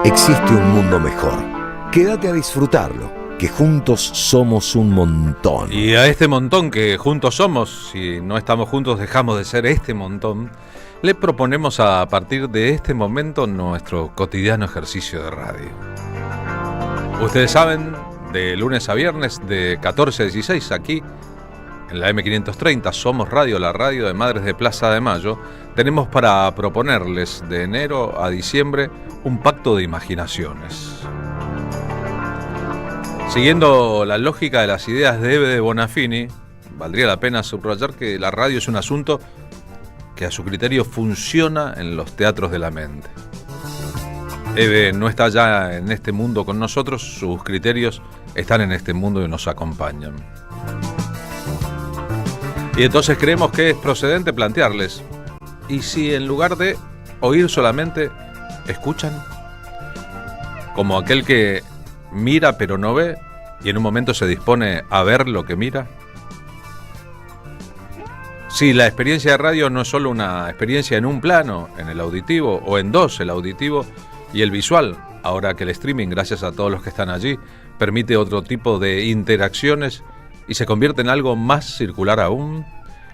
Existe un mundo mejor. Quédate a disfrutarlo, que juntos somos un montón. Y a este montón que juntos somos, si no estamos juntos dejamos de ser este montón, le proponemos a partir de este momento nuestro cotidiano ejercicio de radio. Ustedes saben, de lunes a viernes de 14 a 16 aquí en la M530 Somos Radio, la radio de Madres de Plaza de Mayo, tenemos para proponerles de enero a diciembre un pacto de imaginaciones. Siguiendo la lógica de las ideas de Eve de Bonafini, valdría la pena subrayar que la radio es un asunto que a su criterio funciona en los teatros de la mente. Eve no está ya en este mundo con nosotros, sus criterios están en este mundo y nos acompañan. Y entonces creemos que es procedente plantearles, ¿y si en lugar de oír solamente, escuchan? Como aquel que mira pero no ve y en un momento se dispone a ver lo que mira. Si la experiencia de radio no es solo una experiencia en un plano, en el auditivo, o en dos, el auditivo y el visual, ahora que el streaming, gracias a todos los que están allí, permite otro tipo de interacciones y se convierte en algo más circular aún,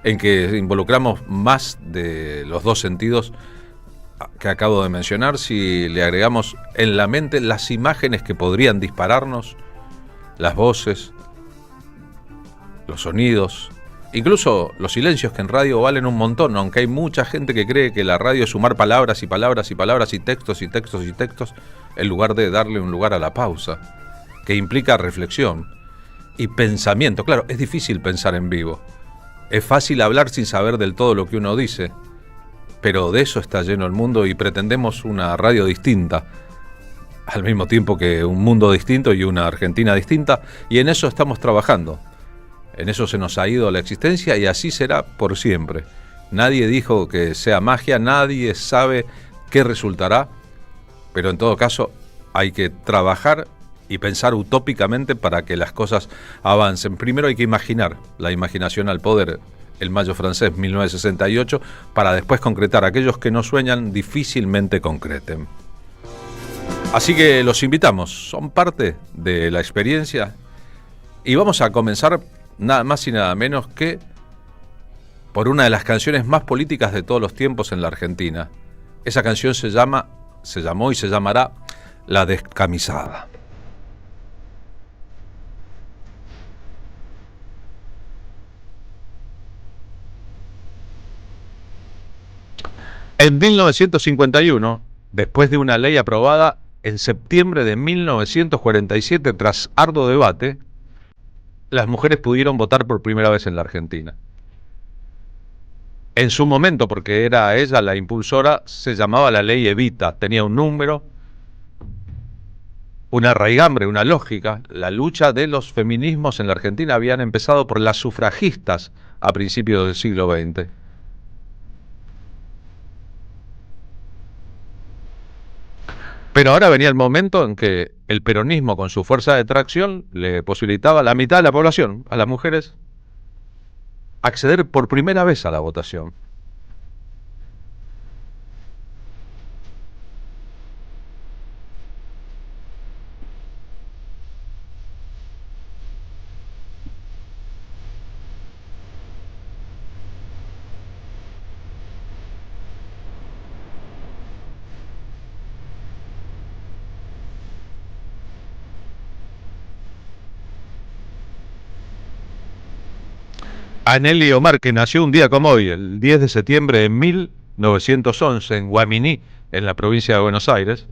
en que involucramos más de los dos sentidos que acabo de mencionar, si le agregamos en la mente las imágenes que podrían dispararnos, las voces, los sonidos, incluso los silencios que en radio valen un montón, aunque hay mucha gente que cree que la radio es sumar palabras y palabras y palabras y textos y textos y textos, en lugar de darle un lugar a la pausa, que implica reflexión y pensamiento. Claro, es difícil pensar en vivo. Es fácil hablar sin saber del todo lo que uno dice, pero de eso está lleno el mundo y pretendemos una radio distinta, al mismo tiempo que un mundo distinto y una Argentina distinta, y en eso estamos trabajando. En eso se nos ha ido la existencia y así será por siempre. Nadie dijo que sea magia, nadie sabe qué resultará, pero en todo caso hay que trabajar y pensar utópicamente para que las cosas avancen. Primero hay que imaginar, la imaginación al poder, el Mayo francés 1968, para después concretar. Aquellos que no sueñan difícilmente concreten. Así que los invitamos, son parte de la experiencia y vamos a comenzar nada más y nada menos que por una de las canciones más políticas de todos los tiempos en la Argentina. Esa canción se llamó y se llamará La Descamisada. En 1951, después de una ley aprobada en septiembre de 1947 tras arduo debate, las mujeres pudieron votar por primera vez en la Argentina. En su momento, porque era ella la impulsora, se llamaba la ley Evita, tenía un número, una raigambre, una lógica. La lucha de los feminismos en la Argentina habían empezado por las sufragistas a principios del siglo XX. Pero ahora venía el momento en que el peronismo, con su fuerza de tracción, le posibilitaba a la mitad de la población, a las mujeres, acceder por primera vez a la votación. A Nelly Omar, que nació un día como hoy, el 10 de septiembre de 1911, en Guaminí, en la provincia de Buenos Aires,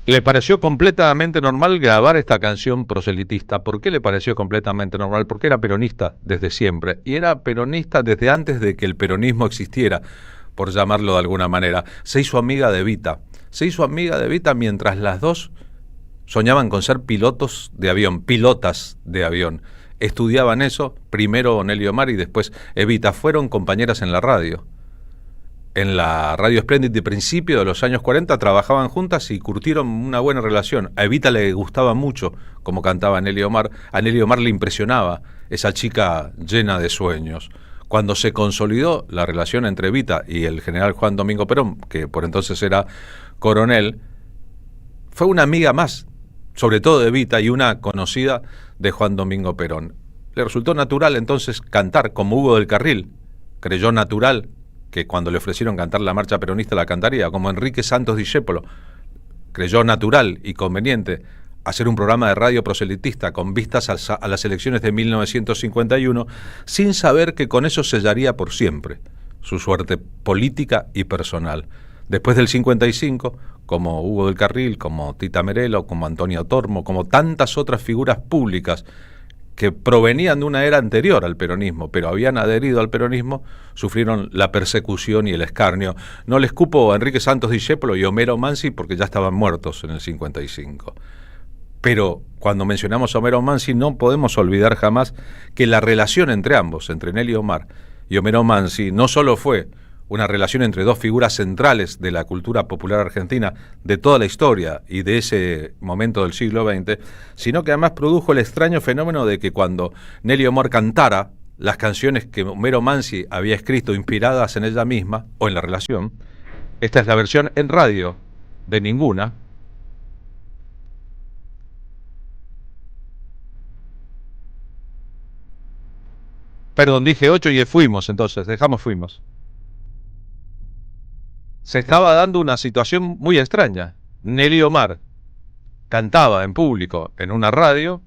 le pareció completamente normal grabar esta canción proselitista. ¿Por qué le pareció completamente normal? Porque era peronista desde siempre, y era peronista desde antes de que el peronismo existiera, por llamarlo de alguna manera. Se hizo amiga de Evita. Se hizo amiga de Evita mientras las dos soñaban con ser pilotas de avión. Estudiaban eso, primero Nelly Omar y después Evita. Fueron compañeras en la radio. En la Radio Splendid de principio de los años 40 trabajaban juntas y curtieron una buena relación. A Evita le gustaba mucho como cantaba Nelly Omar. A Nelly Omar le impresionaba esa chica llena de sueños. Cuando se consolidó la relación entre Evita y el general Juan Domingo Perón, que por entonces era coronel, fue una amiga más, sobre todo de Evita, y una conocida de Juan Domingo Perón. Le resultó natural entonces cantar como Hugo del Carril. Creyó natural que cuando le ofrecieron cantar la marcha peronista la cantaría, como Enrique Santos Discépolo. Creyó natural y conveniente hacer un programa de radio proselitista con vistas a las elecciones de 1951, sin saber que con eso sellaría por siempre su suerte política y personal. Después del 55, como Hugo del Carril, como Tita Merelo, como Antonio Tormo, como tantas otras figuras públicas que provenían de una era anterior al peronismo, pero habían adherido al peronismo, sufrieron la persecución y el escarnio. No les cupo a Enrique Santos Discépolo y Homero Mansi porque ya estaban muertos en el 55. Pero cuando mencionamos a Homero Mansi no podemos olvidar jamás que la relación entre ambos, entre Nelly Omar y Homero Mansi, no solo fue una relación entre dos figuras centrales de la cultura popular argentina de toda la historia y de ese momento del siglo XX, sino que además produjo el extraño fenómeno de que cuando Nelly Omar cantara las canciones que Homero Mansi había escrito inspiradas en ella misma o en la relación, esta es la versión en radio de Ninguna. Perdón, dije 8 y fuimos, entonces, dejamos fuimos. Se estaba dando una situación muy extraña. Nelly Omar cantaba en público en una radio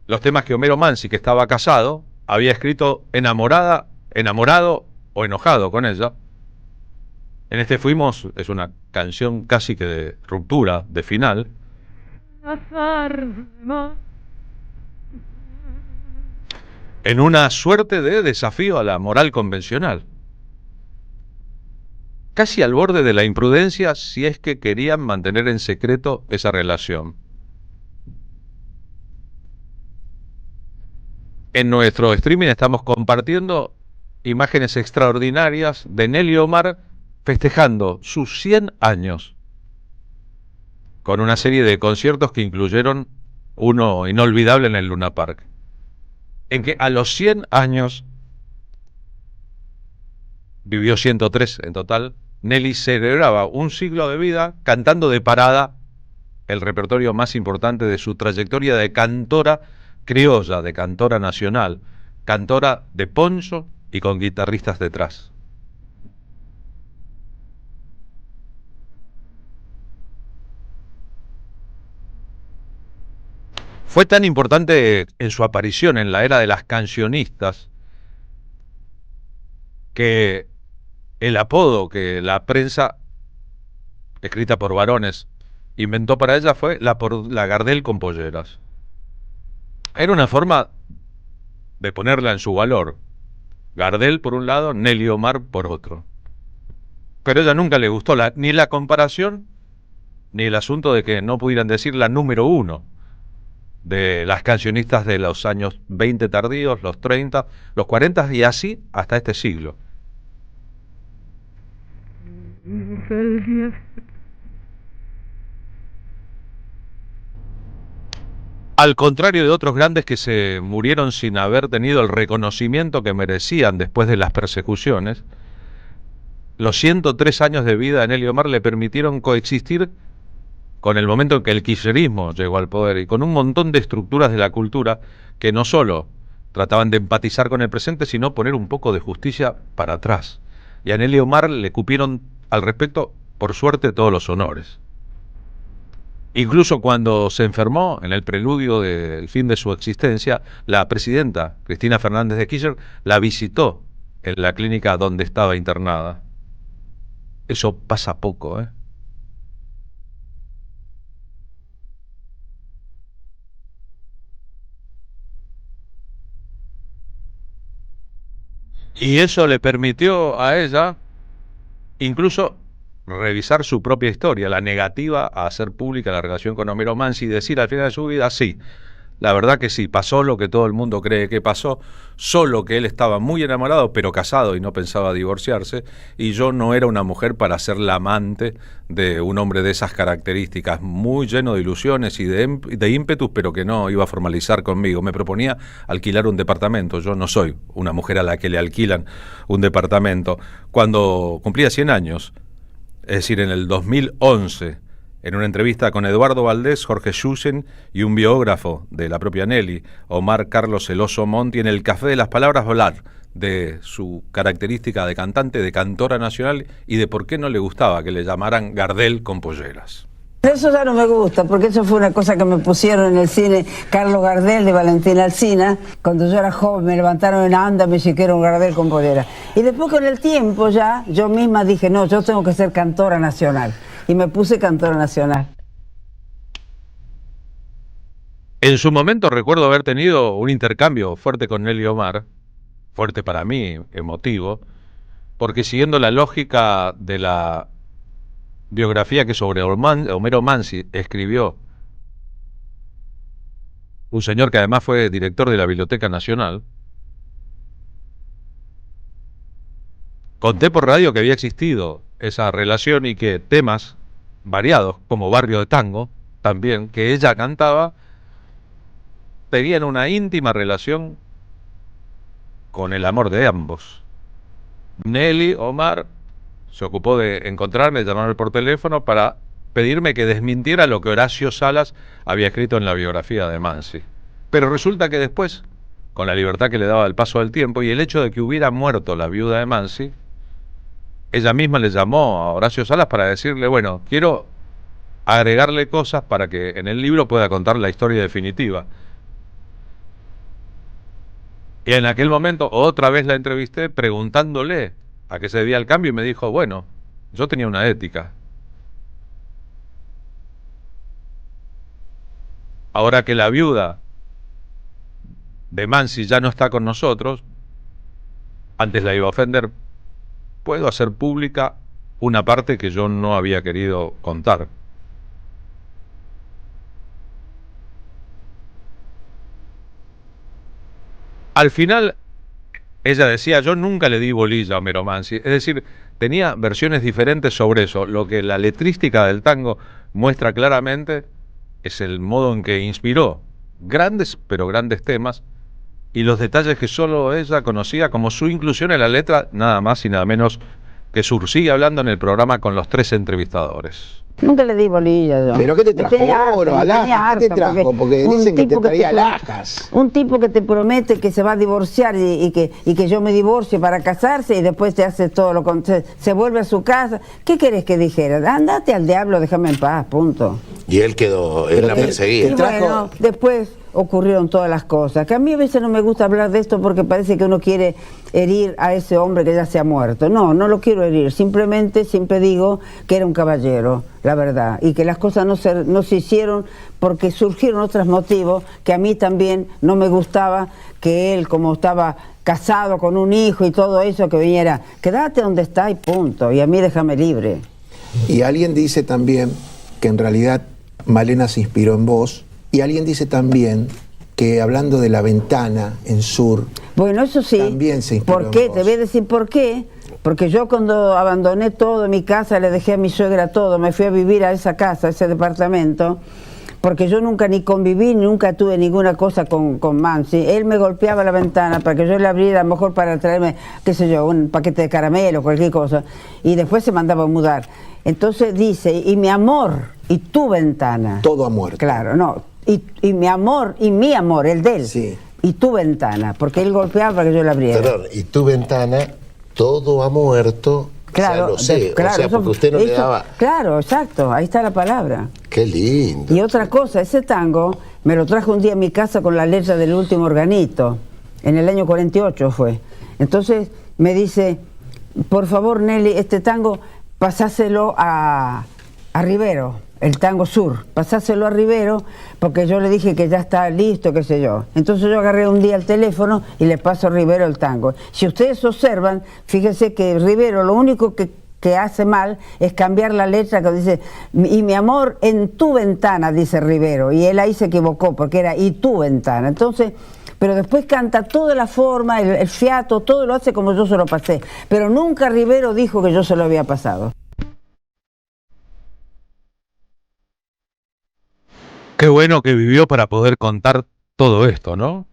los temas que Homero Mansi, que estaba casado, había escrito enamorada, enamorado o enojado con ella. En este Fuimos es una canción casi que de ruptura, de final. En una suerte de desafío a la moral convencional. Casi al borde de la imprudencia si es que querían mantener en secreto esa relación. En nuestro streaming estamos compartiendo imágenes extraordinarias de Nelly Omar festejando sus 100 años con una serie de conciertos que incluyeron uno inolvidable en el Luna Park, en que a los 100 años, vivió 103 en total, Nelly celebraba un siglo de vida cantando de parada el repertorio más importante de su trayectoria de cantora criolla, de cantora nacional, cantora de poncho y con guitarristas detrás. Fue tan importante en su aparición en la era de las cancionistas que el apodo que la prensa, escrita por varones, inventó para ella fue la Gardel con polleras. Era una forma de ponerla en su valor. Gardel por un lado, Nelly Omar por otro. Pero a ella nunca le gustó ni la comparación, ni el asunto de que no pudieran decir la número uno de las cancionistas de los años 20 tardíos, los 30, los 40 y así hasta este siglo. Al contrario de otros grandes que se murieron sin haber tenido el reconocimiento que merecían después de las persecuciones, los 103 años de vida de Nelly Omar le permitieron coexistir con el momento en que el kirchnerismo llegó al poder y con un montón de estructuras de la cultura que no solo trataban de empatizar con el presente, sino poner un poco de justicia para atrás. Y a Nelly Omar le cupieron al respecto, por suerte, todos los honores. Incluso cuando se enfermó, en el preludio del fin de su existencia, la presidenta Cristina Fernández de Kirchner la visitó en la clínica donde estaba internada. Eso pasa poco, ¿eh? Y eso le permitió a ella incluso revisar su propia historia, la negativa a hacer pública la relación con Homero Mansi y decir al final de su vida, sí, La verdad que sí, pasó lo que todo el mundo cree que pasó, solo que él estaba muy enamorado, pero casado y no pensaba divorciarse, y yo no era una mujer para ser la amante de un hombre de esas características, muy lleno de ilusiones y de ímpetus, pero que no iba a formalizar conmigo. Me proponía alquilar un departamento, yo no soy una mujer a la que le alquilan un departamento. Cuando cumplía 100 años, es decir, en el 2011, en una entrevista con Eduardo Valdés, Jorge Schusen y un biógrafo de la propia Nelly, Omar Carlos Eloso Monti, en el Café de las Palabras volar de su característica de cantante, de cantora nacional y de por qué no le gustaba que le llamaran Gardel con polleras. Eso ya no me gusta, porque eso fue una cosa que me pusieron en el cine Carlos Gardel de Valentina Alsina. Cuando yo era joven me levantaron en anda, me dijeron Gardel con pollera. Y después con el tiempo ya, yo misma dije, no, yo tengo que ser cantora nacional. Y me puse cantora nacional. En su momento recuerdo haber tenido un intercambio fuerte con Nelly Omar, fuerte para mí, emotivo, porque siguiendo la lógica de la biografía que sobre Homero Mansi escribió un señor que además fue director de la Biblioteca Nacional, conté por radio que había existido esa relación y que temas variados, como Barrio de Tango, también, que ella cantaba, tenían una íntima relación con el amor de ambos. Nelly Omar se ocupó de encontrarme, de llamarme por teléfono para pedirme que desmintiera lo que Horacio Salas había escrito en la biografía de Mansi. Pero resulta que después, con la libertad que le daba el paso del tiempo y el hecho de que hubiera muerto la viuda de Mansi, ella misma le llamó a Horacio Salas para decirle, bueno, quiero agregarle cosas para que en el libro pueda contar la historia definitiva. Y en aquel momento otra vez la entrevisté preguntándole a qué se debía el cambio y me dijo, bueno, yo tenía una ética. Ahora que la viuda de Mansi ya no está con nosotros, antes la iba a ofender, puedo hacer pública una parte que yo no había querido contar. Al final, ella decía, yo nunca le di bolilla a Homero Mansi. Es decir, tenía versiones diferentes sobre eso. Lo que la letrística del tango muestra claramente es el modo en que inspiró grandes, pero grandes temas, y los detalles que solo ella conocía, como su inclusión en la letra, nada más y nada menos que sigue hablando en el programa con los 3 entrevistadores. Nunca le di bolilla yo. ¿Pero qué te trajo? Oro, alhajas, ¿qué te trajo? Porque dicen que te traía alhajas. Un tipo que te promete que se va a divorciar y que yo me divorcie para casarse y después te hace todo lo contrario, se vuelve a su casa. ¿Qué querés que dijera? Andate al diablo, déjame en paz, punto. Y él quedó, él la perseguía. Y bueno, después ocurrieron todas las cosas. Que a mí a veces no me gusta hablar de esto porque parece que uno quiere herir a ese hombre que ya se ha muerto. No, no lo quiero herir. Simplemente siempre digo que era un caballero, la verdad. Y que las cosas no se hicieron porque surgieron otros motivos que a mí también no me gustaba que él, como estaba casado con un hijo y todo eso, que viniera, quédate donde está y punto. Y a mí déjame libre. Y alguien dice también que en realidad Malena se inspiró en vos. Y alguien dice también que hablando de La Ventana en Sur, bueno, eso sí, también se inspiró ¿por qué? en vos. Te voy a decir por qué. Porque yo cuando abandoné todo en mi casa, le dejé a mi suegra todo, me fui a vivir a esa casa, a ese departamento, porque yo nunca ni conviví, nunca tuve ninguna cosa con Mansi. Él me golpeaba la ventana para que yo le abriera, a lo mejor para traerme, qué sé yo, un paquete de caramelo, cualquier cosa, y después se mandaba a mudar. Entonces dice, y mi amor, y tu ventana. Todo ha muerto. Claro, no. Y mi amor, el de él, sí. Y tu ventana, porque él golpeaba para que yo la abriera. Perdón, y tu ventana, todo ha muerto, claro, ya lo sé, claro, o sea, porque usted no le daba... Claro, exacto, ahí está la palabra. Qué lindo. Y otra cosa, ese tango me lo trajo un día a mi casa con la letra del Último Organito, en el año 48 fue. Entonces me dice, por favor Nelly, este tango pasáselo a Rivero. El tango Sur, pasáselo a Rivero, porque yo le dije que ya está listo, qué sé yo. Entonces yo agarré un día el teléfono y le paso a Rivero el tango. Si ustedes observan, fíjense que Rivero lo único que que hace mal es cambiar la letra que dice, y mi amor en tu ventana, dice Rivero, y él ahí se equivocó porque era y tu ventana. Entonces, pero después canta toda la forma, el fiato, todo lo hace como yo se lo pasé, pero nunca Rivero dijo que yo se lo había pasado. Qué bueno que vivió para poder contar todo esto, ¿no?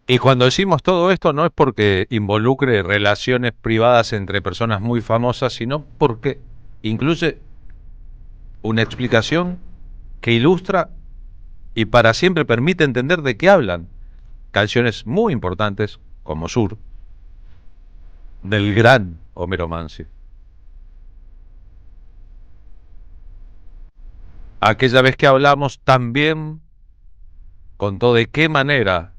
Y cuando decimos todo esto no es porque involucre relaciones privadas entre personas muy famosas, sino porque incluye una explicación que ilustra y para siempre permite entender de qué hablan canciones muy importantes como Sur, del gran Homero Mansi. Aquella vez que hablamos también contó de qué manera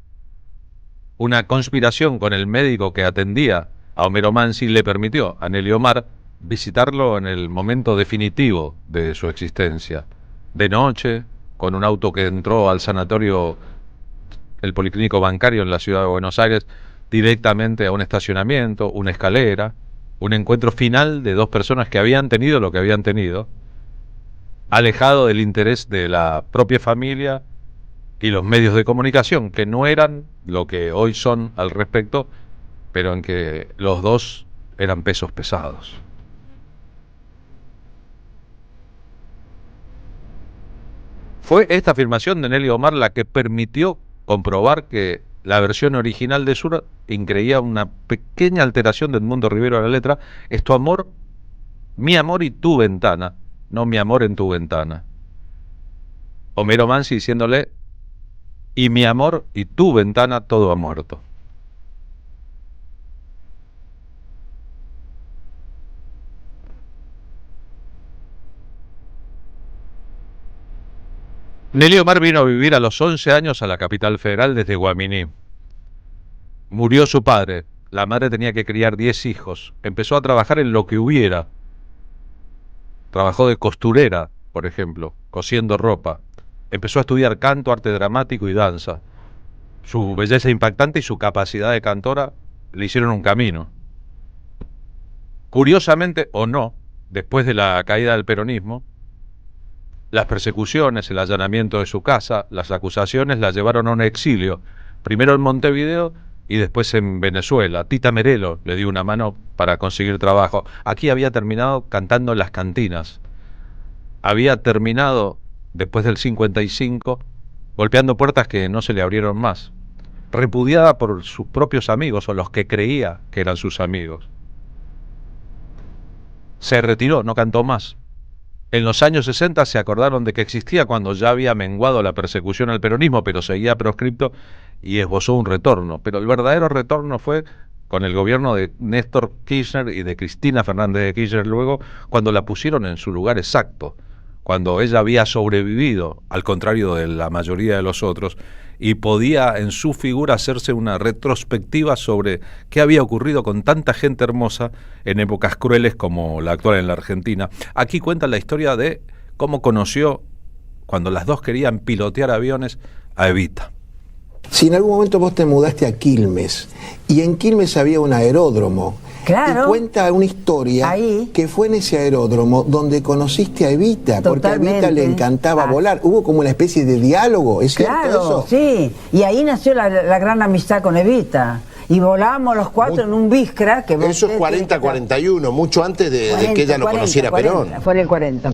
una conspiración con el médico que atendía a Homero Mansi le permitió a Nelly Omar visitarlo en el momento definitivo de su existencia. De noche, con un auto que entró al sanatorio, el Policlínico Bancario en la ciudad de Buenos Aires, directamente a un estacionamiento, una escalera, un encuentro final de dos personas que habían tenido lo que habían tenido, alejado del interés de la propia familia y los medios de comunicación, que no eran lo que hoy son al respecto, pero en que los dos eran pesos pesados. Fue esta afirmación de Nelly Omar la que permitió comprobar que la versión original de Sur incluía una pequeña alteración del Mundo Rivero a la letra: es tu amor, mi amor y tu ventana, no mi amor en tu ventana. Homero Mansi diciéndole: y mi amor y tu ventana, todo ha muerto. Nelly Omar vino a vivir a los 11 años a la capital federal desde Guaminí. Murió su padre. La madre tenía que criar 10 hijos. Empezó a trabajar en lo que hubiera. Trabajó de costurera, por ejemplo, cosiendo ropa. Empezó a estudiar canto, arte dramático y danza. Su belleza impactante y su capacidad de cantora le hicieron un camino. Curiosamente o no, después de la caída del peronismo, las persecuciones, el allanamiento de su casa, las acusaciones la llevaron a un exilio, primero en Montevideo y después en Venezuela. Tita Merelo le dio una mano para conseguir trabajo. Aquí había terminado cantando en las cantinas. Había terminado, después del 55, golpeando puertas que no se le abrieron más. Repudiada por sus propios amigos o los que creía que eran sus amigos. Se retiró, no cantó más. En los años 60 se acordaron de que existía cuando ya había menguado la persecución al peronismo, pero seguía proscripto, y esbozó un retorno. Pero el verdadero retorno fue con el gobierno de Néstor Kirchner y de Cristina Fernández de Kirchner luego, cuando la pusieron en su lugar exacto, cuando ella había sobrevivido, al contrario de la mayoría de los otros, y podía en su figura hacerse una retrospectiva sobre qué había ocurrido con tanta gente hermosa en épocas crueles como la actual en la Argentina. Aquí cuenta la historia de cómo conoció, cuando las dos querían pilotear aviones, a Evita. Si en algún momento vos te mudaste a Quilmes y en Quilmes había un aeródromo, Claro. y cuenta una historia Ahí. que fue en ese aeródromo donde conociste a Evita, porque a Evita Totalmente. le encantaba volar. Hubo como una especie de diálogo, ¿es cierto Claro, eso? sí. Y ahí nació la gran amistad con Evita. Y volábamos los cuatro en un Viscra. Que vos Eso es ustedes 40-41, mucho antes de que ella lo conociera a Perón. Fue en el 40.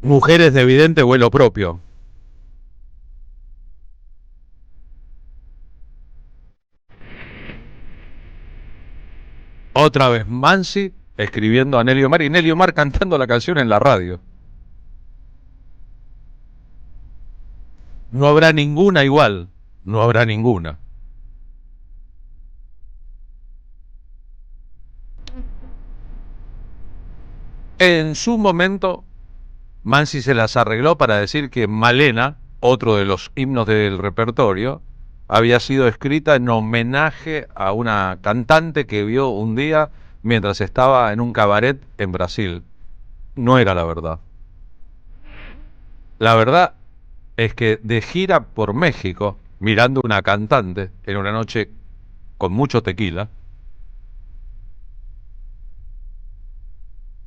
Mujeres de evidente vuelo propio. Otra vez Mansi escribiendo a Nelly Omar y Nelly Omar cantando la canción en la radio. No habrá ninguna igual, no habrá ninguna. En su momento, Mansi se las arregló para decir que Malena, otro de los himnos del repertorio, había sido escrita en homenaje a una cantante que vio un día mientras estaba en un cabaret en Brasil. No era la verdad. La verdad es que de gira por México, mirando una cantante en una noche con mucho tequila,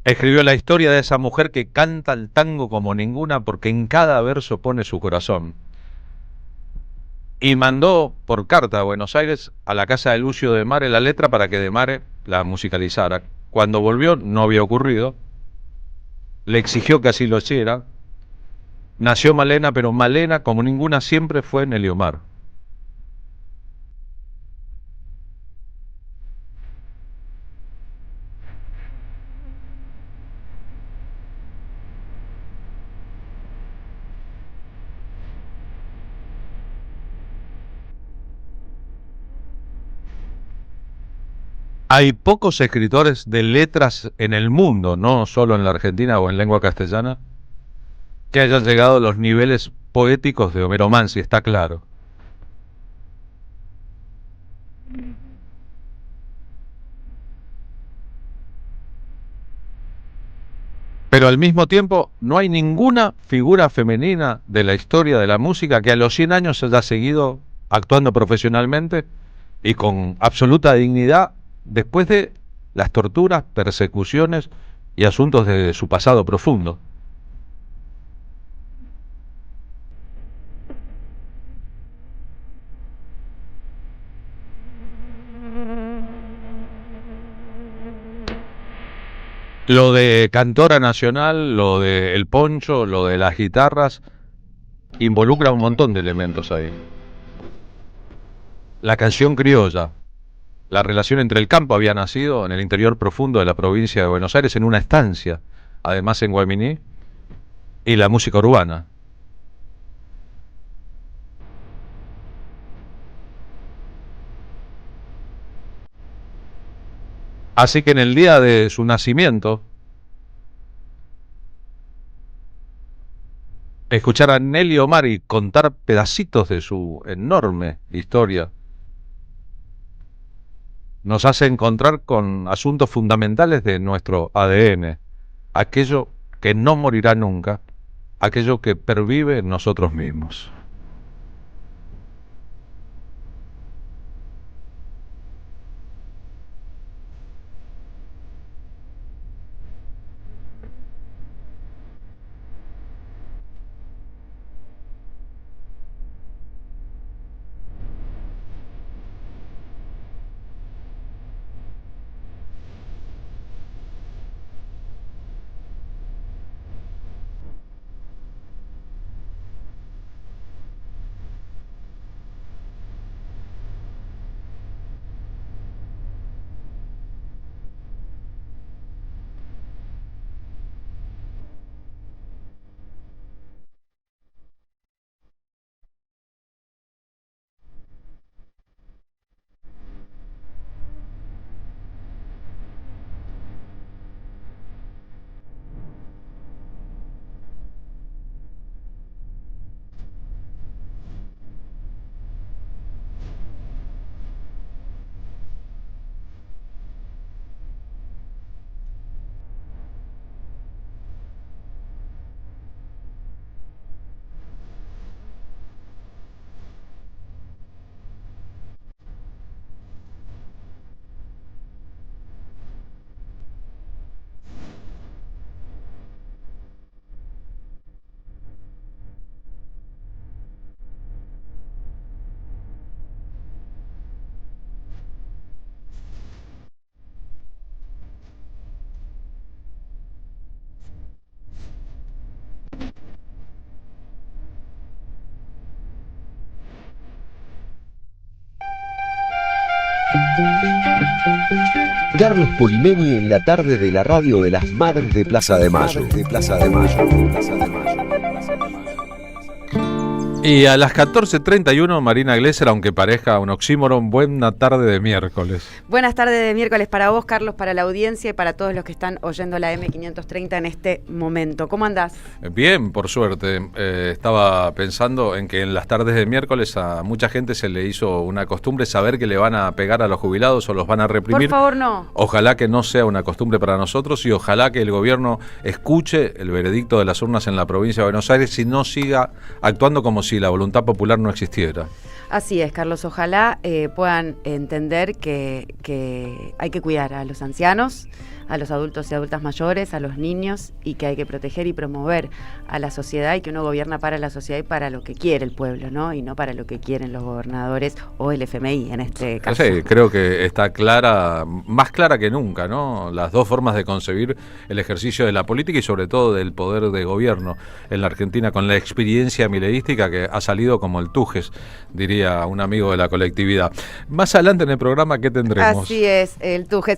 Escribió la historia de esa mujer que canta el tango como ninguna porque en cada verso pone su corazón. Y mandó por carta a Buenos Aires a la casa de Lucio de Mare la letra para que de Mare la musicalizara. Cuando volvió no había ocurrido. Le exigió que así lo hiciera. Nació Malena, pero Malena como ninguna siempre fue Nelly Omar. Hay pocos escritores de letras en el mundo, no solo en la Argentina o en lengua castellana, que hayan llegado a los niveles poéticos de Homero Mansi, está claro. Pero al mismo tiempo no hay ninguna figura femenina de la historia de la música que a los 100 años haya seguido actuando profesionalmente y con absoluta dignidad después de las torturas, persecuciones y asuntos de su pasado profundo. Lo de Cantora Nacional, lo de El Poncho, lo de las guitarras, involucra un montón de elementos ahí. La canción criolla, la relación entre el campo había nacido en el interior profundo de la provincia de Buenos Aires, en una estancia, además en Guaminí, y la música urbana. Así que en el día de su nacimiento, escuchar a Nelly Omar y contar pedacitos de su enorme historia nos hace encontrar con asuntos fundamentales de nuestro ADN, aquello que no morirá nunca, aquello que pervive en nosotros mismos. Carlos Polimeni en la tarde de la radio de las Madres de Plaza de Mayo. Y a las 14:31, Marina Glesser, aunque parezca un oxímoron, buena tarde de miércoles. Buenas tardes de miércoles para vos, Carlos, para la audiencia y para todos los que están oyendo la M530 en este momento. ¿Cómo andás? Bien, por suerte. Estaba pensando en que en las tardes de miércoles a mucha gente se le hizo una costumbre saber que le van a pegar a los jubilados o los van a reprimir. Por favor, no. Ojalá que no sea una costumbre para nosotros y ojalá que el gobierno escuche el veredicto de las urnas en la provincia de Buenos Aires y no siga actuando como si la voluntad popular no existiera. Así es, Carlos. Ojalá puedan entender que hay que cuidar a los ancianos, a los adultos y adultas mayores, a los niños, y que hay que proteger y promover a la sociedad, y que uno gobierna para la sociedad y para lo que quiere el pueblo, ¿no? Y no para lo que quieren los gobernadores o el FMI en este caso. Sí, creo que está clara, más clara que nunca, ¿no? Las dos formas de concebir el ejercicio de la política y sobre todo del poder de gobierno en la Argentina, con la experiencia mileística que ha salido como el Tujes, diría un amigo de la colectividad. Más adelante en el programa, ¿qué tendremos? Así es, el Tujes.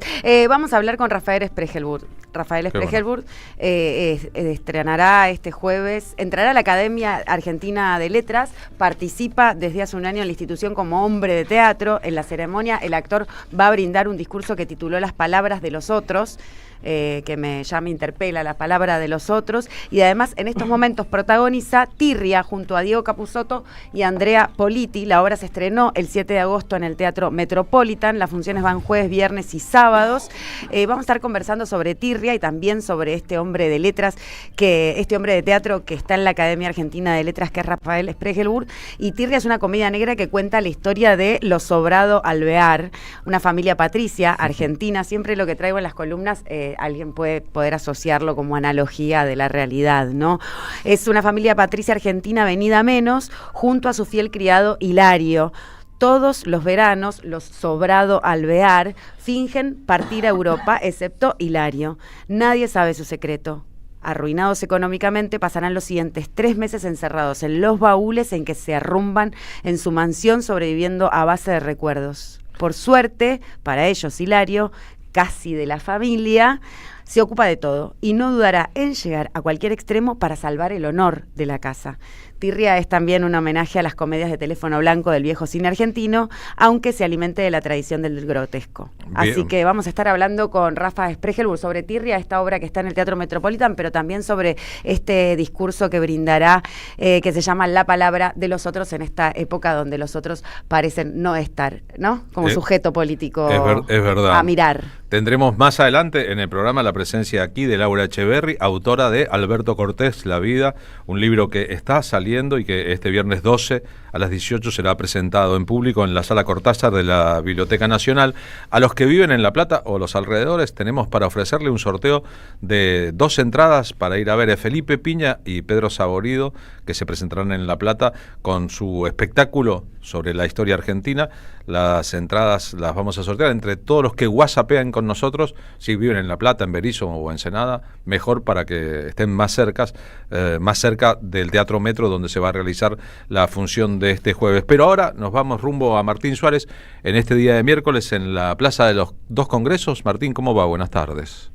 Vamos a hablar con Rafael Spregelburg. Rafael Spregelburg estrenará este jueves, entrará a la Academia Argentina de Letras, participa desde hace un año en la institución como hombre de teatro. En la ceremonia el actor va a brindar un discurso que tituló Las palabras de los otros, que ya me interpela, la palabra de los otros, y además en estos momentos protagoniza Tirria junto a Diego Capusotto y Andrea Politi. La obra se estrenó el 7 de agosto en el Teatro Metropolitan, las funciones van jueves, viernes y sábados. Vamos a estar conversando sobre Tirria y también sobre este hombre de letras, este hombre de teatro que está en la Academia Argentina de Letras, que es Rafael Spregelburg. Y Tirria es una comedia negra que cuenta la historia de los Sobrado Alvear, una familia patricia argentina. Siempre lo que traigo en las columnas, alguien puede poder asociarlo como analogía de la realidad, ¿no? Es una familia patricia argentina venida menos, junto a su fiel criado Hilario. Todos los veranos, los Sobrado Alvear fingen partir a Europa, excepto Hilario. Nadie sabe su secreto. Arruinados económicamente, pasarán los siguientes 3 meses encerrados en los baúles en que se arrumban en su mansión, sobreviviendo a base de recuerdos. Por suerte, para ellos, Hilario, casi de la familia, se ocupa de todo y no dudará en llegar a cualquier extremo para salvar el honor de la casa. Tirria es también un homenaje a las comedias de teléfono blanco del viejo cine argentino, aunque se alimente de la tradición del grotesco. Bien. Así que vamos a estar hablando con Rafa Spregelburg sobre Tirria, esta obra que está en el Teatro Metropolitan, pero también sobre este discurso que brindará, que se llama La palabra de los otros, en esta época donde los otros parecen no estar, ¿no? Como sujeto político es verdad. A mirar. Tendremos más adelante en el programa la presencia aquí de Laura Echeverri, autora de Alberto Cortés, La vida, un libro que está saliendo y que este viernes 12 a las 18 será presentado en público en la Sala Cortázar de la Biblioteca Nacional. A los que viven en La Plata o los alrededores tenemos para ofrecerle un sorteo de 2 entradas para ir a ver a Felipe Piña y Pedro Saborido, que se presentarán en La Plata con su espectáculo sobre la historia argentina. Las entradas las vamos a sortear entre todos los que whatsappean con nosotros, si viven en La Plata, en Berisso o Ensenada, mejor para que estén más cerca del Teatro Metro, donde se va a realizar la función de este jueves. Pero ahora nos vamos rumbo a Martín Suárez en este día de miércoles en la Plaza de los Dos Congresos. Martín, ¿cómo va? Buenas tardes.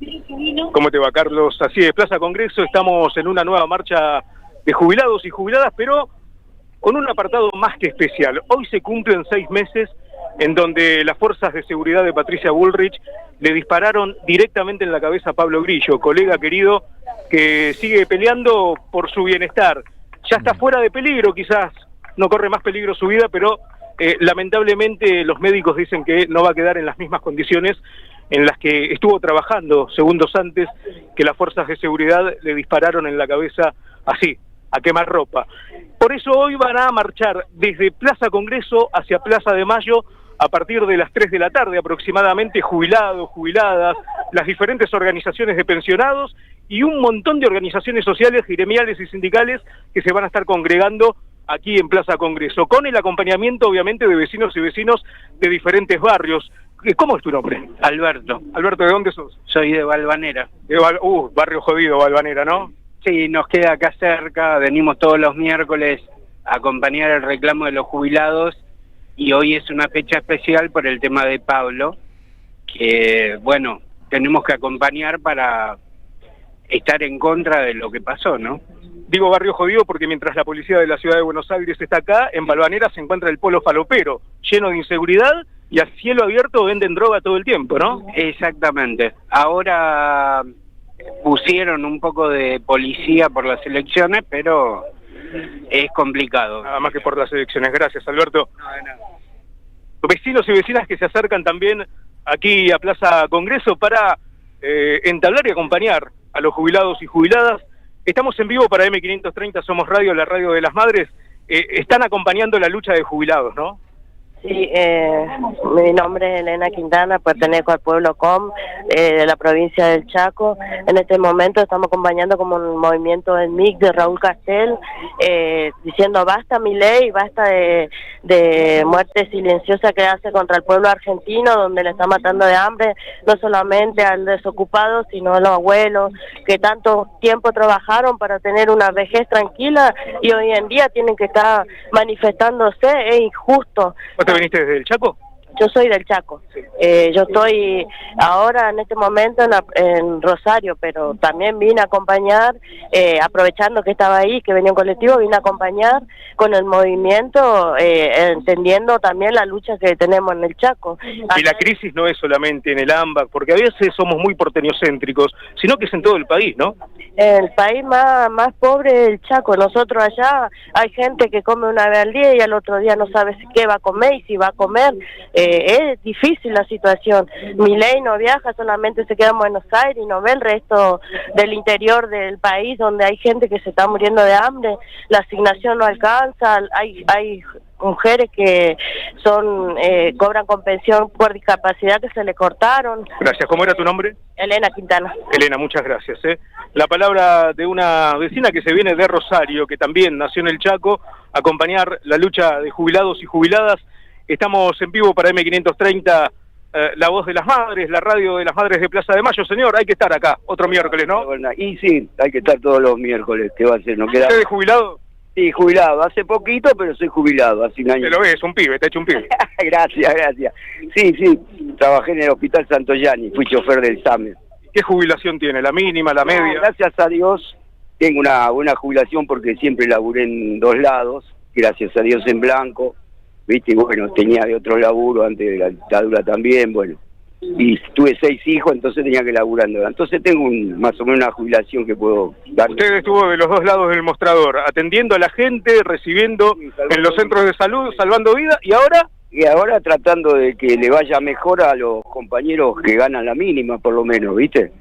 ¿Cómo te va, Carlos? Así es, Plaza Congreso, estamos en una nueva marcha de jubilados y jubiladas, pero con un apartado más que especial. Hoy se cumplen 6 meses en donde las fuerzas de seguridad de Patricia Bullrich le dispararon directamente en la cabeza a Pablo Grillo, colega querido que sigue peleando por su bienestar. Ya está fuera de peligro, quizás no corre más peligro su vida, pero lamentablemente los médicos dicen que no va a quedar en las mismas condiciones en las que estuvo trabajando segundos antes que las fuerzas de seguridad le dispararon en la cabeza así, a quemarropa. Por eso hoy van a marchar desde Plaza Congreso hacia Plaza de Mayo a partir de las 3 de la tarde aproximadamente, jubilados, jubiladas, las diferentes organizaciones de pensionados y un montón de organizaciones sociales, gremiales y sindicales que se van a estar congregando aquí en Plaza Congreso, con el acompañamiento obviamente de vecinos y vecinos de diferentes barrios. ¿Cómo es tu nombre? Alberto. Alberto, ¿de dónde sos? Soy de Valvanera. Barrio jodido, Valvanera, ¿no? Sí, nos queda acá cerca, venimos todos los miércoles a acompañar el reclamo de los jubilados y hoy es una fecha especial por el tema de Pablo, que bueno, tenemos que acompañar para estar en contra de lo que pasó, ¿no? Digo barrio jodido porque mientras la policía de la ciudad de Buenos Aires está acá, en Valvanera se encuentra el polo falopero, lleno de inseguridad y a cielo abierto venden droga todo el tiempo, ¿no? Exactamente. Ahora pusieron un poco de policía por las elecciones, pero es complicado. Nada más que por las elecciones. Gracias, Alberto. Vecinos y vecinas que se acercan también aquí a Plaza Congreso para entablar y acompañar a los jubilados y jubiladas. Estamos en vivo para M530, Somos Radio, la radio de las madres. están acompañando la lucha de jubilados, ¿no? Sí, mi nombre es Elena Quintana, pertenezco al pueblo COM de la provincia del Chaco. En este momento estamos acompañando como un movimiento del MIC de Raúl Castel, diciendo basta Milei, basta de muerte silenciosa que hace contra el pueblo argentino, donde le está matando de hambre, no solamente al desocupado, sino a los abuelos que tanto tiempo trabajaron para tener una vejez tranquila y hoy en día tienen que estar manifestándose. Es injusto. ¿Te viniste desde el Chaco? Yo soy del Chaco. Yo estoy ahora en este momento en Rosario, pero también vine a acompañar, aprovechando que estaba ahí, que venía un colectivo, vine a acompañar con el movimiento, entendiendo también la lucha que tenemos en el Chaco. Y la crisis no es solamente en el AMBAC, porque a veces somos muy porteñocéntricos, sino que es en todo el país, ¿no? El país más pobre es el Chaco. Nosotros allá hay gente que come una vez al día y al otro día no sabe qué va a comer y si va a comer. Es difícil la situación. Milei no viaja, solamente se queda en Buenos Aires y no ve el resto del interior del país donde hay gente que se está muriendo de hambre, la asignación no alcanza, hay mujeres que cobran con pensión por discapacidad que se le cortaron. Gracias. ¿Cómo era tu nombre? Elena Quintana. Elena, muchas gracias. La palabra de una vecina que se viene de Rosario, que también nació en el Chaco, acompañar la lucha de jubilados y jubiladas. Estamos en vivo para M530, La Voz de las Madres, la radio de las Madres de Plaza de Mayo. Señor, hay que estar acá, otro miércoles, ¿no? Y sí, hay que estar todos los miércoles, ¿qué va a hacer? ¿No queda? ¿Usted es jubilado? Sí, jubilado, hace poquito, pero soy jubilado, hace un año. Te lo ves, un pibe, te ha hecho un pibe. Gracias. Sí, trabajé en el Hospital Santoyani, fui chofer del SAME. ¿Qué jubilación tiene? ¿La mínima, la media? No, gracias a Dios, tengo una buena jubilación porque siempre laburé en 2 lados, gracias a Dios en blanco. Viste, bueno, tenía de otro laburo antes de la dictadura también, bueno, y tuve 6 hijos, entonces tenía que laburar. Entonces tengo más o menos una jubilación que puedo dar. Usted estuvo de los 2 lados del mostrador, atendiendo a la gente, recibiendo en los centros de salud, salvando vidas, y ahora tratando de que le vaya mejor a los compañeros que ganan la mínima, por lo menos, ¿viste?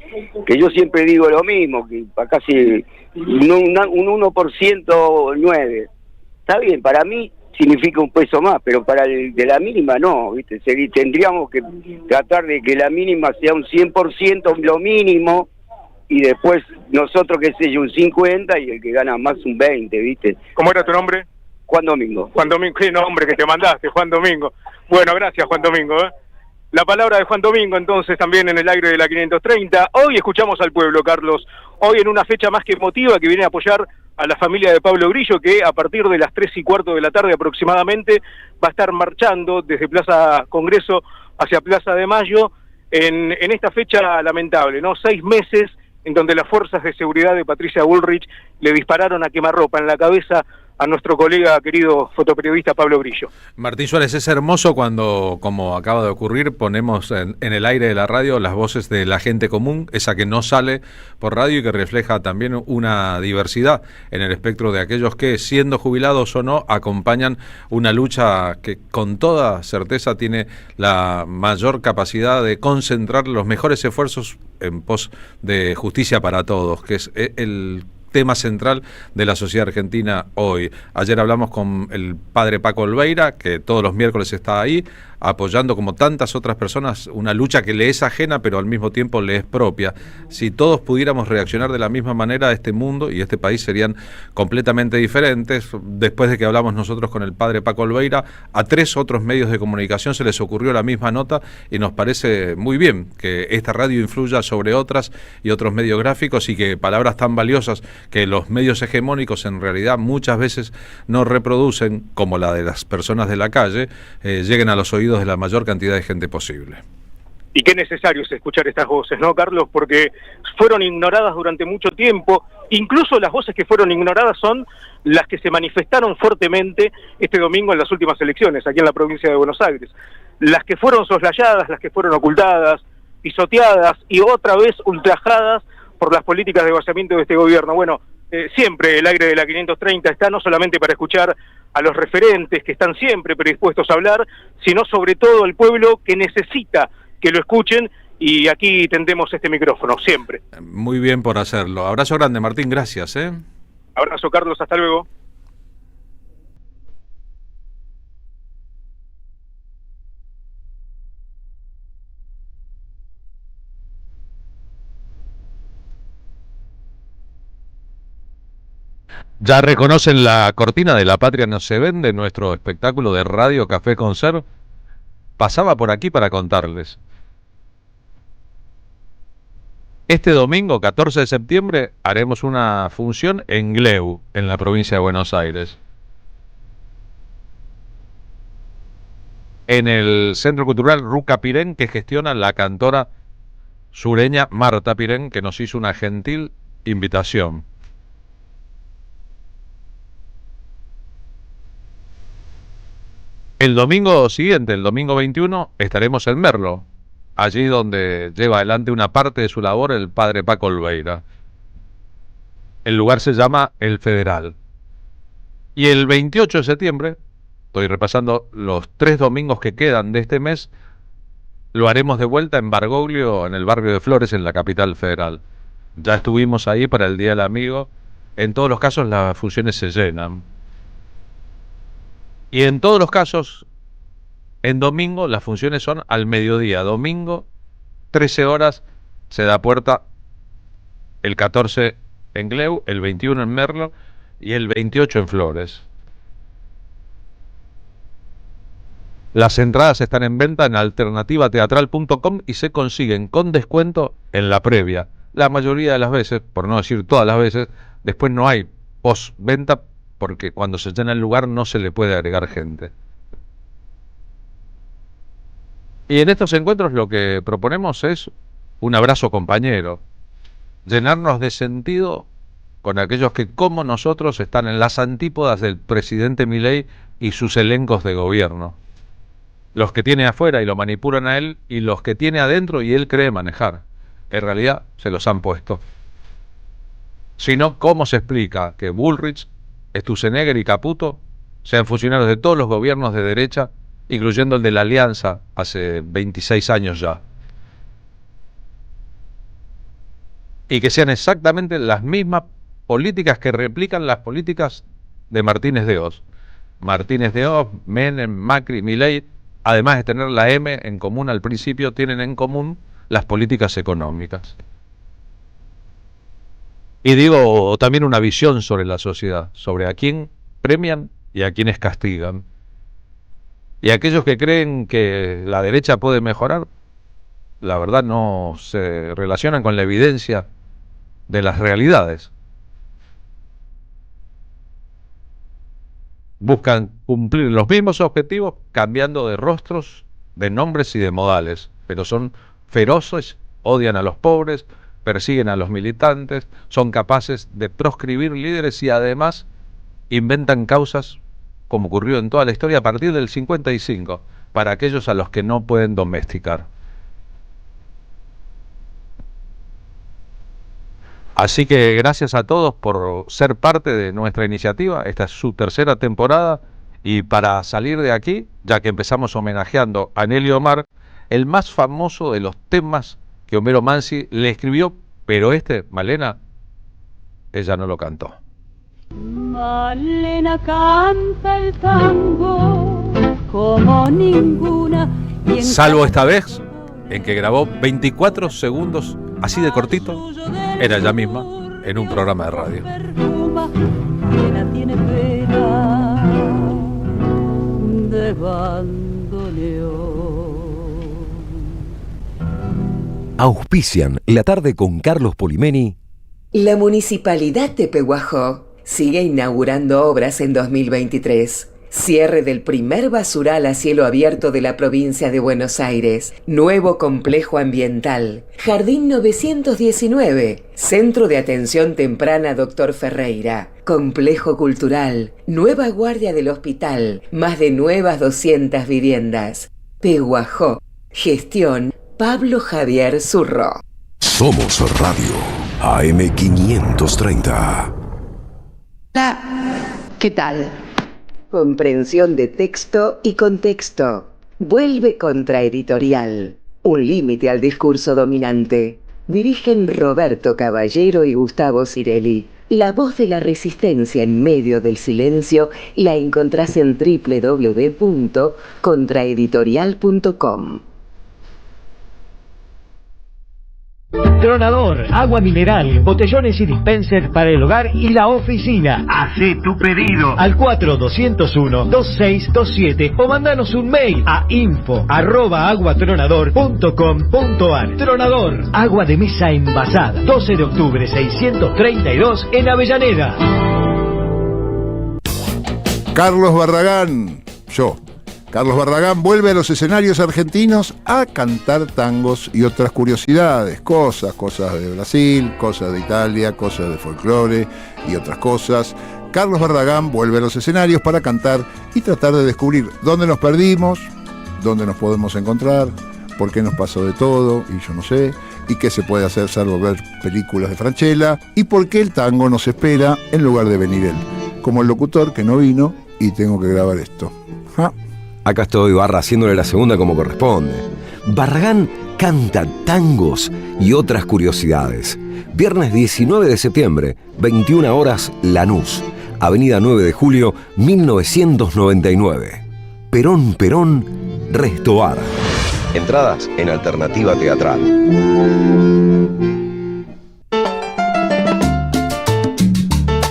Que yo siempre digo lo mismo, que para casi un 1% 9. Está bien, para mí significa un peso más, pero para el de la mínima no, ¿viste? Tendríamos que tratar de que la mínima sea un 100% lo mínimo, y después nosotros, qué sé yo, un 50%, y el que gana más un 20%, ¿viste? ¿Cómo era tu nombre? Juan Domingo. Juan Domingo, qué nombre que te mandaste, Juan Domingo. Bueno, gracias, Juan Domingo. La palabra de Juan Domingo, entonces, también en el aire de la 530. Hoy escuchamos al pueblo, Carlos. Hoy en una fecha más que emotiva, que viene a apoyar a la familia de Pablo Grillo, que a partir de las 3:15 de la tarde aproximadamente va a estar marchando desde Plaza Congreso hacia Plaza de Mayo en esta fecha lamentable, ¿no? 6 meses en donde las fuerzas de seguridad de Patricia Bullrich le dispararon a quemarropa en la cabeza a nuestro colega querido fotoperiodista Pablo Grillo. Martín Suárez, es hermoso cuando, como acaba de ocurrir, ponemos en el aire de la radio las voces de la gente común, esa que no sale por radio y que refleja también una diversidad en el espectro de aquellos que, siendo jubilados o no, acompañan una lucha que con toda certeza tiene la mayor capacidad de concentrar los mejores esfuerzos en pos de justicia para todos, que es el tema central de la sociedad argentina hoy. Ayer hablamos con el padre Paco Olveira, que todos los miércoles está ahí, apoyando como tantas otras personas una lucha que le es ajena, pero al mismo tiempo le es propia. Si todos pudiéramos reaccionar de la misma manera, este mundo y este país serían completamente diferentes. Después de que hablamos nosotros con el padre Paco Olveira, a 3 otros medios de comunicación se les ocurrió la misma nota, y nos parece muy bien que esta radio influya sobre otras y otros medios gráficos, y que palabras tan valiosas que los medios hegemónicos en realidad muchas veces no reproducen, como la de las personas de la calle, lleguen a los oídos de la mayor cantidad de gente posible. Y qué necesario es escuchar estas voces, ¿no, Carlos? Porque fueron ignoradas durante mucho tiempo. Incluso las voces que fueron ignoradas son las que se manifestaron fuertemente este domingo en las últimas elecciones, aquí en la provincia de Buenos Aires. Las que fueron soslayadas, las que fueron ocultadas, pisoteadas y otra vez ultrajadas por las políticas de vaciamiento de este gobierno. Bueno, siempre el aire de la 530 está no solamente para escuchar a los referentes que están siempre predispuestos a hablar, sino sobre todo al pueblo que necesita que lo escuchen, y aquí tendemos este micrófono, siempre. Muy bien por hacerlo. Abrazo grande, Martín, gracias. Abrazo, Carlos, hasta luego. ¿Ya reconocen la cortina de La Patria no se vende, nuestro espectáculo de radio Café Concert? Pasaba por aquí para contarles. Este domingo, 14 de septiembre, haremos una función en Gleu, en la provincia de Buenos Aires. En el Centro Cultural Ruca Pirén, que gestiona la cantora sureña Marta Pirén, que nos hizo una gentil invitación. El domingo siguiente, el domingo 21, estaremos en Merlo, allí donde lleva adelante una parte de su labor el padre Paco Olveira. El lugar se llama El Federal. Y el 28 de septiembre, estoy repasando los 3 domingos que quedan de este mes, lo haremos de vuelta en Bargoglio, en el barrio de Flores, en la capital federal. Ya estuvimos ahí para el Día del Amigo. En todos los casos las funciones se llenan. Y en todos los casos, en domingo, las funciones son al mediodía. Domingo, 13 horas, se da puerta el 14 en Gleu, el 21 en Merlo y el 28 en Flores. Las entradas están en venta en alternativateatral.com y se consiguen con descuento en la previa. La mayoría de las veces, por no decir todas las veces, después no hay postventa porque cuando se llena el lugar no se le puede agregar gente. Y en estos encuentros lo que proponemos es un abrazo compañero, llenarnos de sentido con aquellos que, como nosotros, están en las antípodas del presidente Milei y sus elencos de gobierno. Los que tiene afuera y lo manipulan a él, y los que tiene adentro y él cree manejar. En realidad se los han puesto. Si no, ¿cómo se explica que Bullrich, Sturzenegger y Caputo sean funcionarios de todos los gobiernos de derecha, incluyendo el de la Alianza hace 26 años ya? Y que sean exactamente las mismas políticas que replican las políticas de Martínez de Oz. Martínez de Oz, Menem, Macri, Milei, además de tener la M en común al principio, tienen en común las políticas económicas. Y digo también una visión sobre la sociedad, sobre a quién premian y a quiénes castigan. Y aquellos que creen que la derecha puede mejorar, la verdad no se relacionan con la evidencia de las realidades. Buscan cumplir los mismos objetivos cambiando de rostros, de nombres y de modales, pero son feroces, odian a los pobres, persiguen a los militantes, son capaces de proscribir líderes y además inventan causas, como ocurrió en toda la historia a partir del 55, para aquellos a los que no pueden domesticar. Así que gracias a todos por ser parte de nuestra iniciativa. Esta es su tercera temporada y para salir de aquí, ya que empezamos homenajeando a Nelly Omar, el más famoso de los temas que Homero Mansi le escribió, pero Malena, ella no lo cantó. Malena canta el tango como ninguna. Salvo esta vez, en que grabó 24 segundos así de cortito, era ella misma, en un programa de radio. Tiene pena de bandoneón. Auspician La Tarde con Carlos Polimeni. La Municipalidad de Pehuajó sigue inaugurando obras en 2023. Cierre del primer basural a cielo abierto de la provincia de Buenos Aires. Nuevo complejo ambiental. Jardín 919. Centro de Atención Temprana Dr. Ferreira. Complejo cultural. Nueva guardia del hospital. Más de nuevas 200 viviendas. Pehuajó. Gestión Pablo Javier Zurro. Somos Radio AM 530. Hola, ¿qué tal? Comprensión de texto y contexto. Vuelve Contraeditorial. Un límite al discurso dominante. Dirigen Roberto Caballero y Gustavo Cirelli. La voz de la resistencia en medio del silencio la encontrás en www.contraeditorial.com. Tronador, agua mineral, botellones y dispensers para el hogar y la oficina. Hacé tu pedido al 4201-2627 o mandanos un mail a info@aguatronador.com.ar. Tronador, agua de mesa envasada. 12 de octubre 632 en Avellaneda. Carlos Barragán, Carlos Barragán vuelve a los escenarios argentinos a cantar tangos y otras curiosidades, cosas de Brasil, cosas de Italia, cosas de folclore y otras cosas. Carlos Barragán vuelve a los escenarios para cantar y tratar de descubrir dónde nos perdimos, dónde nos podemos encontrar, por qué nos pasó de todo, y yo no sé, y qué se puede hacer salvo ver películas de Francella, y por qué el tango nos espera en lugar de venir él, como el locutor que no vino y tengo que grabar esto. ¿Ah? Acá estoy, Barra, haciéndole la segunda como corresponde. Barragán canta tangos y otras curiosidades. Viernes 19 de septiembre, 21 horas, Lanús. Avenida 9 de julio, 1999. Perón, Resto Bar. Entradas en Alternativa Teatral.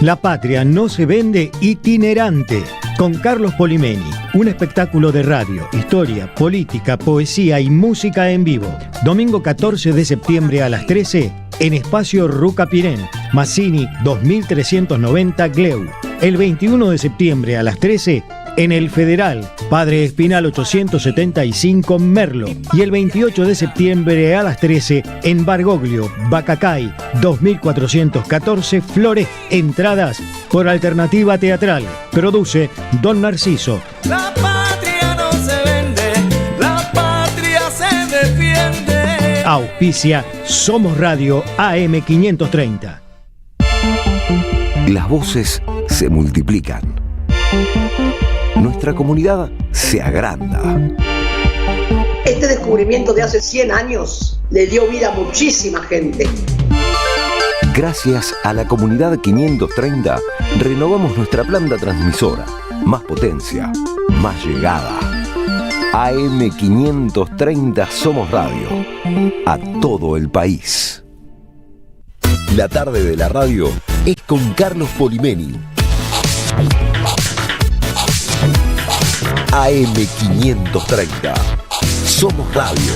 La patria no se vende itinerante. Con Carlos Polimeni, un espectáculo de radio, historia, política, poesía y música en vivo. Domingo 14 de septiembre a las 13 en Espacio Ruca Pirén, Mazzini 2390 Gleu. El 21 de septiembre a las 13 en el Federal, Padre Espinal 875 Merlo. Y el 28 de septiembre a las 13 en Bargoglio, Bacacay 2414 Flores. Entradas por Alternativa Teatral. Produce Don Narciso. La patria no se vende, la patria se defiende. Auspicia Somos Radio AM530. Las voces se multiplican. Nuestra comunidad se agranda. Este descubrimiento de hace 100 años le dio vida a muchísima gente. Gracias a la comunidad 530, renovamos nuestra planta transmisora. Más potencia, más llegada. AM530 Somos Radio. A todo el país. La tarde de la radio es con Carlos Polimeni. AM530. Somos Radio.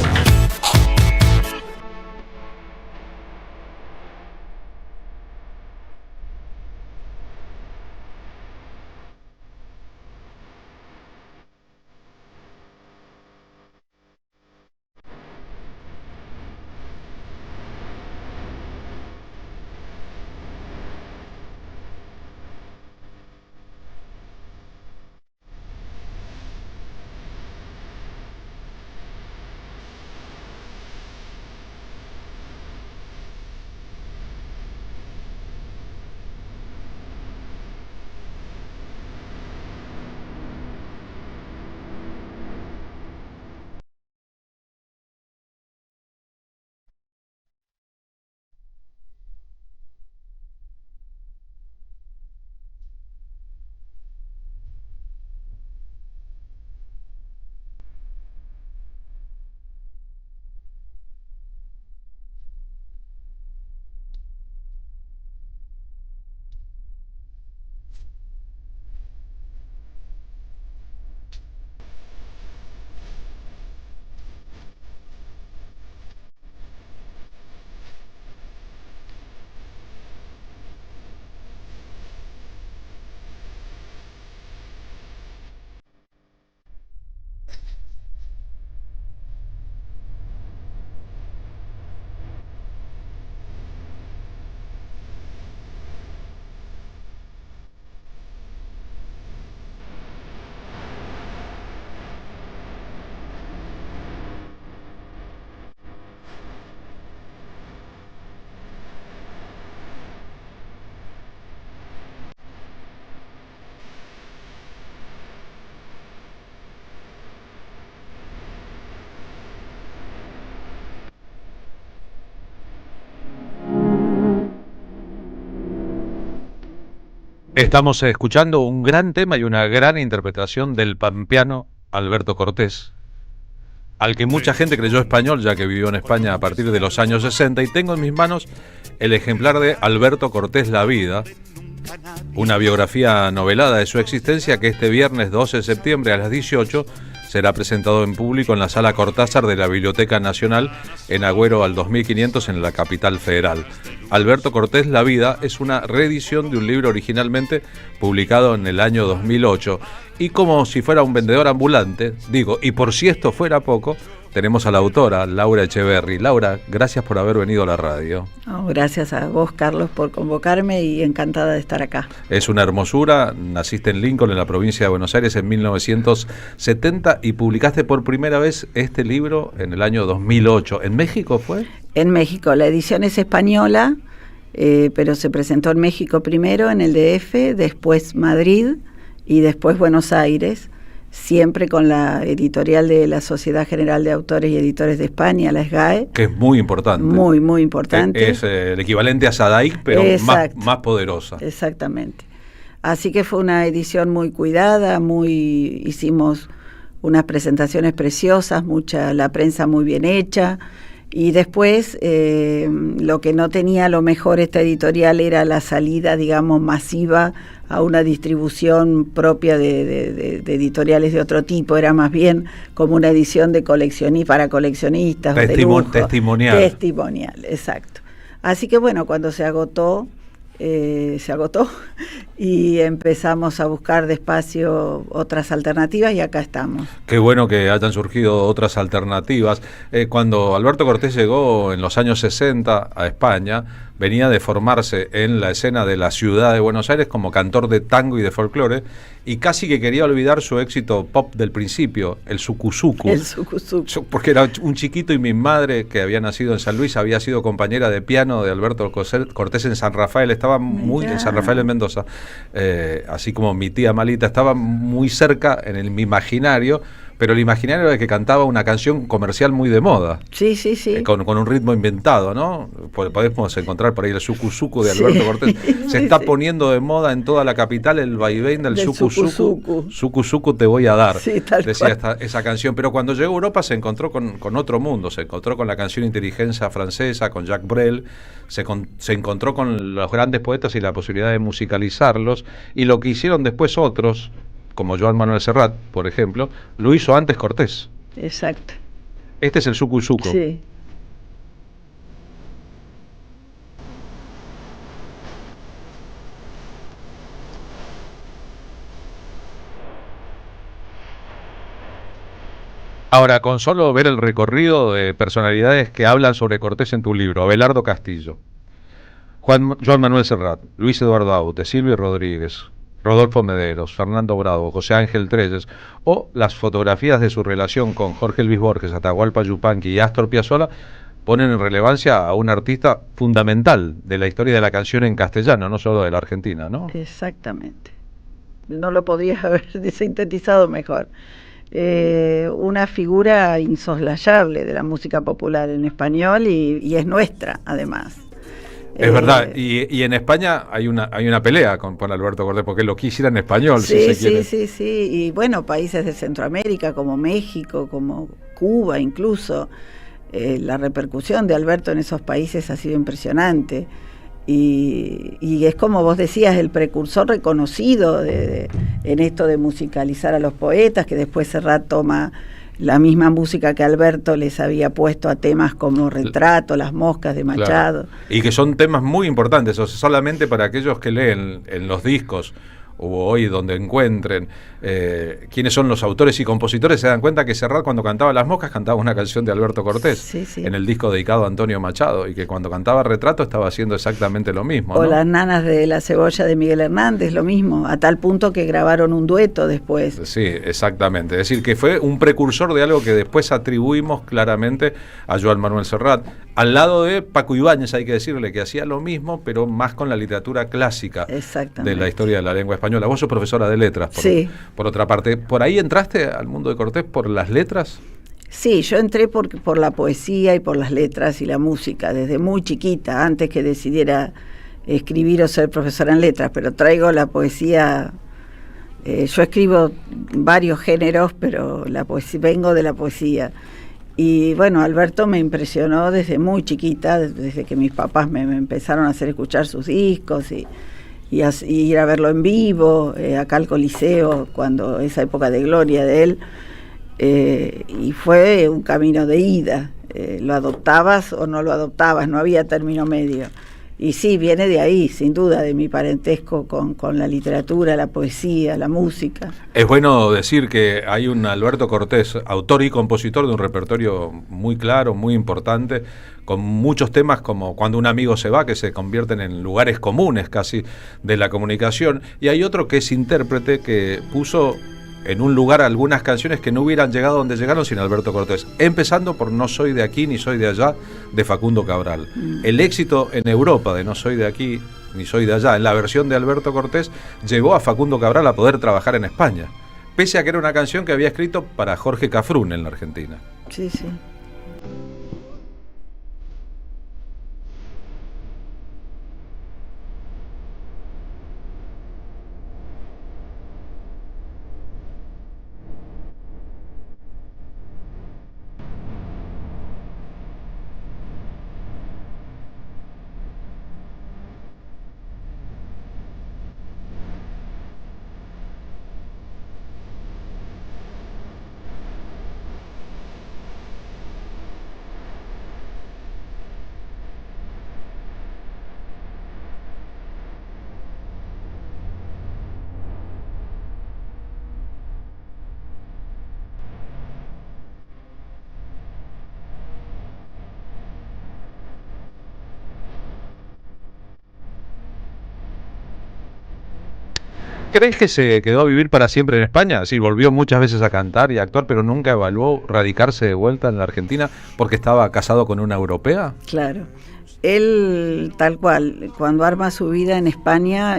Estamos escuchando un gran tema y una gran interpretación del pampeano Alberto Cortés. al que mucha gente creyó español, ya que vivió en España a partir de los años 60, y tengo en mis manos el ejemplar de Alberto Cortés La Vida, una biografía novelada de su existencia que este viernes 12 de septiembre a las 18 será presentado en público en la Sala Cortázar de la Biblioteca Nacional en Agüero al 2500 en la capital federal. Alberto Cortés La Vida es una reedición de un libro originalmente publicado en el año 2008 y como si fuera un vendedor ambulante, digo, y por si esto fuera poco, tenemos a la autora, Laura Echeverri. Laura, gracias por haber venido a la radio. Oh, gracias a vos, Carlos, por convocarme y encantada de estar acá. Es una hermosura, naciste en Lincoln, en la provincia de Buenos Aires, en 1970 y publicaste por primera vez este libro en el año 2008. ¿En México fue? En México, la edición es española, pero se presentó en México primero, en el DF, después Madrid y después Buenos Aires. Siempre con la editorial de la Sociedad General de Autores y Editores de España, la SGAE. Que es muy importante. Muy, muy importante. Es el equivalente a SADAIC, pero más poderosa. Exactamente. Así que fue una edición muy cuidada, hicimos unas presentaciones preciosas, la prensa muy bien hecha. Y después, lo que no tenía a lo mejor esta editorial era la salida, digamos, masiva a una distribución propia de editoriales de otro tipo. Era más bien como una edición de para coleccionistas. Testimonial. Testimonial, exacto. Así que bueno, cuando se agotó y empezamos a buscar despacio otras alternativas y acá estamos. Qué bueno que hayan surgido otras alternativas. Cuando Alberto Cortés llegó en los años 60 a España, venía de formarse en la escena de la ciudad de Buenos Aires como cantor de tango y de folclore y casi que quería olvidar su éxito pop del principio, el sucusucu. El sucusucu. Porque era un chiquito y mi madre, que había nacido en San Luis, había sido compañera de piano de Alberto Cortés en San Rafael, estaba muy en San Rafael en Mendoza, así como mi tía Malita, estaba muy cerca en mi imaginario, pero el imaginario era que cantaba una canción comercial muy de moda. Sí, sí, sí. Con un ritmo inventado, ¿no? Podemos encontrar por ahí el sucusucu de Alberto Cortés. Se está poniendo de moda en toda la capital el vaivén del sucusucu. Sucusucu te voy a dar, sí, decía esa canción. Pero cuando llegó a Europa se encontró con otro mundo, se encontró con la canción Inteligencia Francesa, con Jacques Brel, se encontró con los grandes poetas y la posibilidad de musicalizarlos, y lo que hicieron después otros, como Joan Manuel Serrat, por ejemplo, lo hizo antes Cortés. Exacto. Este es el sucusucu. Sí. Ahora, con solo ver el recorrido de personalidades que hablan sobre Cortés en tu libro, Abelardo Castillo, Joan Manuel Serrat, Luis Eduardo Aute, Silvio Rodríguez, Rodolfo Mederos, Fernando Bravo, José Ángel Trelles, o las fotografías de su relación con Jorge Luis Borges, Atahualpa Yupanqui y Astor Piazzolla, ponen en relevancia a un artista fundamental de la historia de la canción en castellano, no solo de la Argentina, ¿no? Exactamente. No lo podría haber sintetizado mejor. Una figura insoslayable de la música popular en español y es nuestra, además. Es verdad, y en España hay una pelea con Alberto Cortés, porque lo quisiera en español, sí, si se quiere. Sí, y bueno, países de Centroamérica como México, como Cuba incluso, la repercusión de Alberto en esos países ha sido impresionante, y es como vos decías, el precursor reconocido en esto de musicalizar a los poetas, que después Serrat toma la misma música que Alberto les había puesto a temas como Retrato, Las Moscas de Machado. Claro. Y que son temas muy importantes, o sea, solamente para aquellos que leen en los discos o hoy donde encuentren quiénes son los autores y compositores, se dan cuenta que Serrat, cuando cantaba Las Moscas, cantaba una canción de Alberto Cortés, sí. en el disco dedicado a Antonio Machado, y que cuando cantaba Retrato estaba haciendo exactamente lo mismo, o ¿no? Las Nanas de la Cebolla de Miguel Hernández, lo mismo, a tal punto que grabaron un dueto después. Sí, exactamente, es decir, que fue un precursor de algo que después atribuimos claramente a Joan Manuel Serrat, al lado de Paco Ibáñez, hay que decirle, que hacía lo mismo, pero más con la literatura clásica de la historia de la lengua española. Vos sos profesora de letras, por otra parte. ¿Por ahí entraste al mundo de Cortés por las letras? Sí, yo entré por la poesía y por las letras y la música, desde muy chiquita, antes que decidiera escribir o ser profesora en letras, pero traigo la poesía. Yo escribo varios géneros, pero la poesía, vengo de la poesía. Y bueno, Alberto me impresionó desde muy chiquita, desde que mis papás me empezaron a hacer escuchar sus discos y ir a verlo en vivo, acá al Coliseo, cuando esa época de gloria de él, y fue un camino de ida, lo adoptabas o no lo adoptabas, no había término medio. Y sí, viene de ahí, sin duda, de mi parentesco con la literatura, la poesía, la música. Es bueno decir que hay un Alberto Cortés, autor y compositor de un repertorio muy claro, muy importante, con muchos temas como Cuando un amigo se va, que se convierten en lugares comunes casi de la comunicación, y hay otro que es intérprete, que puso en un lugar algunas canciones que no hubieran llegado donde llegaron sin Alberto Cortés, empezando por No soy de aquí ni soy de allá, de Facundo Cabral. El éxito en Europa de No soy de aquí ni soy de allá, en la versión de Alberto Cortés, llevó a Facundo Cabral a poder trabajar en España, pese a que era una canción que había escrito para Jorge Cafrún en la Argentina. Sí, sí. ¿Crees que se quedó a vivir para siempre en España? Sí, volvió muchas veces a cantar y a actuar, pero nunca evaluó radicarse de vuelta en la Argentina porque estaba casado con una europea. Claro. Él, tal cual, cuando arma su vida en España,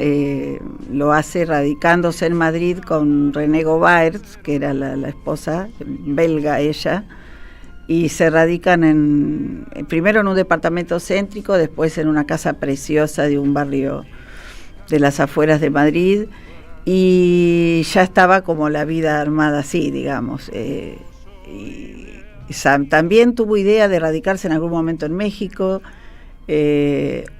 lo hace radicándose en Madrid con René Gobaert, que era la esposa, belga ella, y se radican primero en un departamento céntrico, después en una casa preciosa de un barrio de las afueras de Madrid, y ya estaba como la vida armada así, digamos. También tuvo idea de radicarse en algún momento en México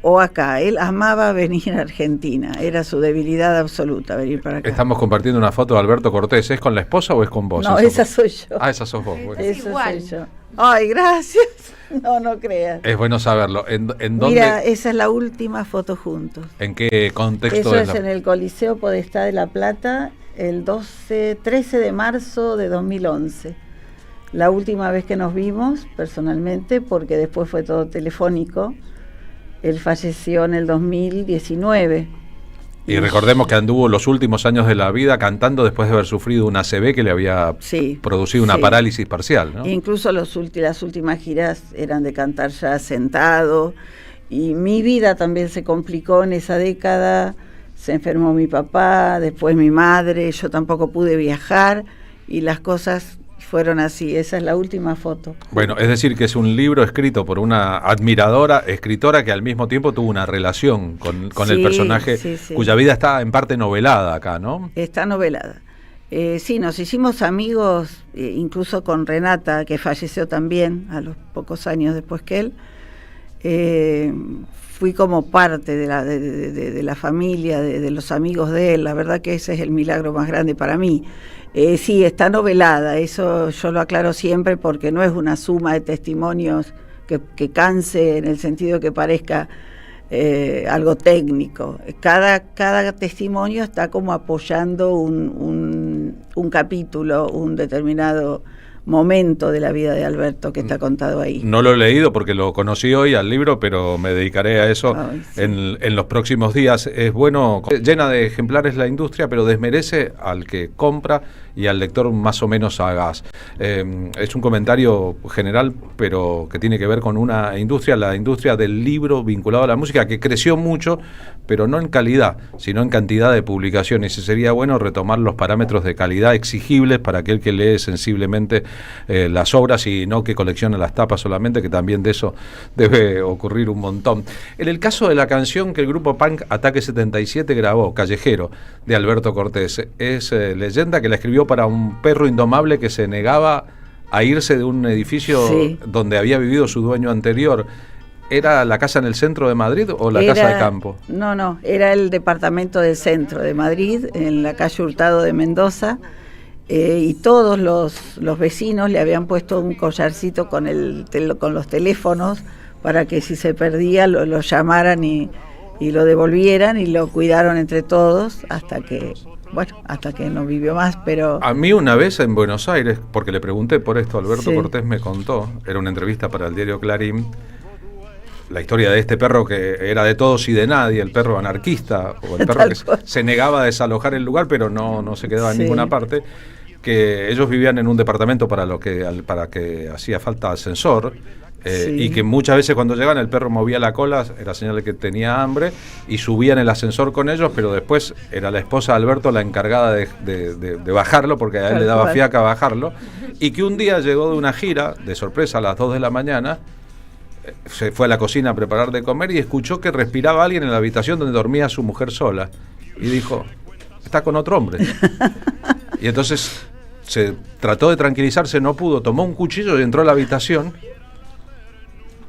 o acá. Él amaba venir a Argentina, era su debilidad absoluta venir para acá. Estamos compartiendo una foto de Alberto Cortés. ¿Es con la esposa o es con vos? No, esa soy yo. Ah, esa sos vos. Bueno. Esa soy yo. Ay, gracias. No creas. Es bueno saberlo. ¿En dónde? Mira, esa es la última foto juntos. ¿En qué contexto? Eso es en el Coliseo Podestá de La Plata, el 13 de marzo de 2011. La última vez que nos vimos personalmente, porque después fue todo telefónico. Él falleció en el 2019. Y recordemos que anduvo los últimos años de la vida cantando después de haber sufrido una ACV que le había producido una parálisis parcial, ¿no? Incluso las últimas giras eran de cantar ya sentado. Y mi vida también se complicó en esa década. Se enfermó mi papá, después mi madre, yo tampoco pude viajar y las cosas fueron así. Esa es la última foto. Bueno, es decir que es un libro escrito por una admiradora, escritora que al mismo tiempo tuvo una relación con el personaje, cuya vida está en parte novelada acá, ¿no? Está novelada. Sí, nos hicimos amigos, incluso con Renata, que falleció también a los pocos años después que él. Fui como parte de la familia, de los amigos de él. La verdad que ese es el milagro más grande para mí. Sí, está novelada, eso yo lo aclaro siempre porque no es una suma de testimonios que canse en el sentido que parezca algo técnico. Cada testimonio está como apoyando un capítulo, un determinado momento de la vida de Alberto que está contado ahí. No lo he leído porque lo conocí hoy al libro, pero me dedicaré a eso en los próximos días. Es bueno, llena de ejemplares la industria, pero desmerece al que compra y al lector más o menos sagaz. Es un comentario general, pero que tiene que ver con una industria, la industria del libro vinculado a la música, que creció mucho, pero no en calidad, sino en cantidad de publicaciones. Y sería bueno retomar los parámetros de calidad exigibles para aquel que lee sensiblemente las obras y no que colecciona las tapas solamente, que también de eso debe ocurrir un montón. En el caso de la canción que el grupo punk Ataque 77 grabó, Callejero, de Alberto Cortés, es leyenda que la escribió para un perro indomable que se negaba a irse de un edificio Sí. donde había vivido su dueño anterior. ¿Era la casa en el centro de Madrid o la casa de campo? No, era el departamento del centro de Madrid, en la calle Hurtado de Mendoza, y todos los vecinos le habían puesto un collarcito con los teléfonos para que si se perdía lo llamaran y lo devolvieran, y lo cuidaron entre todos hasta que no vivió más, pero... A mí una vez en Buenos Aires, porque le pregunté por esto, Alberto Sí. Cortés me contó, era una entrevista para el diario Clarín, la historia de este perro que era de todos y de nadie, el perro anarquista, o el perro Tal que cual. se negaba a desalojar el lugar, pero no se quedaba en Sí. ninguna parte, que ellos vivían en un departamento para que hacía falta ascensor, Sí. y que muchas veces cuando llegaban el perro movía la cola, era señal de que tenía hambre, y subían el ascensor con ellos, pero después era la esposa de Alberto la encargada de bajarlo, porque a él Tal le daba cual. fiaca bajarlo, y que un día llegó de una gira, de sorpresa, a las 2 de la mañana, se fue a la cocina a preparar de comer y escuchó que respiraba alguien en la habitación donde dormía su mujer sola, y dijo, está con otro hombre. Y entonces se trató de tranquilizarse, no pudo, tomó un cuchillo y entró a la habitación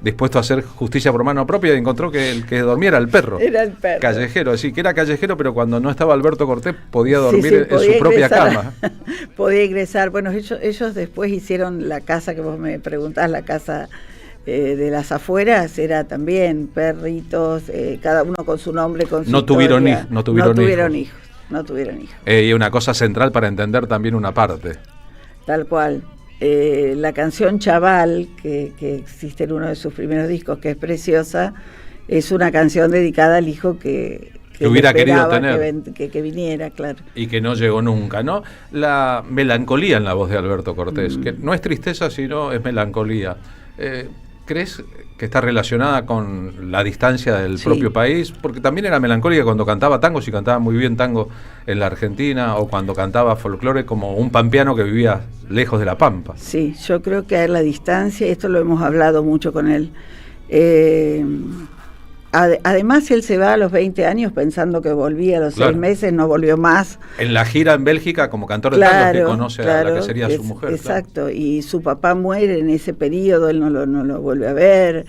dispuesto a hacer justicia por mano propia, y encontró que el que dormía era el perro. Era el perro. Callejero, así que era callejero, pero cuando no estaba Alberto Cortés podía Sí, dormir sí, en podía su propia ingresar cama. Podía ingresar. Bueno, ellos después hicieron la casa que vos me preguntás, la casa de las afueras, era también perritos, cada uno con su nombre, con su No tuvieron historia. no tuvieron hijos. No tuvieron hijos. Y una cosa central para entender también una parte. Tal cual. La canción Chaval, que existe en uno de sus primeros discos, que es preciosa, es una canción dedicada al hijo que hubiera le esperaba querido tener. que viniera, claro. Y que no llegó nunca, ¿no? La melancolía en la voz de Alberto Cortés, que no es tristeza, sino es melancolía. ¿Crees que está relacionada con la distancia del Sí. propio país? Porque también era melancólica cuando cantaba tango, si cantaba muy bien tango en la Argentina, o cuando cantaba folclore como un pampeano que vivía lejos de la Pampa. Sí, yo creo que a la distancia, esto lo hemos hablado mucho con él. Además, él se va a los 20 años pensando que volvía a los Claro. 6 meses, no volvió más. En la gira en Bélgica, como cantor de tango, que conoce a la que sería su mujer. Exacto, y su papá muere en ese periodo, él no lo vuelve a ver.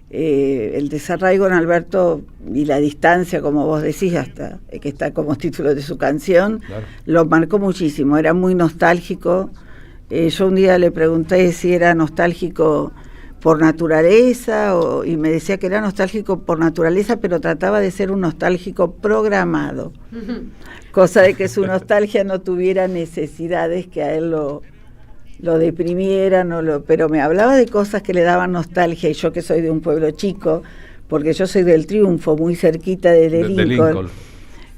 El desarraigo en Alberto y la distancia, como vos decís, hasta que está como título de su canción, Claro. lo marcó muchísimo, era muy nostálgico. Yo un día le pregunté si era nostálgico por naturaleza, y me decía que era nostálgico por naturaleza, pero trataba de ser un nostálgico programado, cosa de que su nostalgia no tuviera necesidades que a él lo deprimieran, pero me hablaba de cosas que le daban nostalgia, y yo que soy de un pueblo chico, porque yo soy del Triunfo, muy cerquita de Lincoln.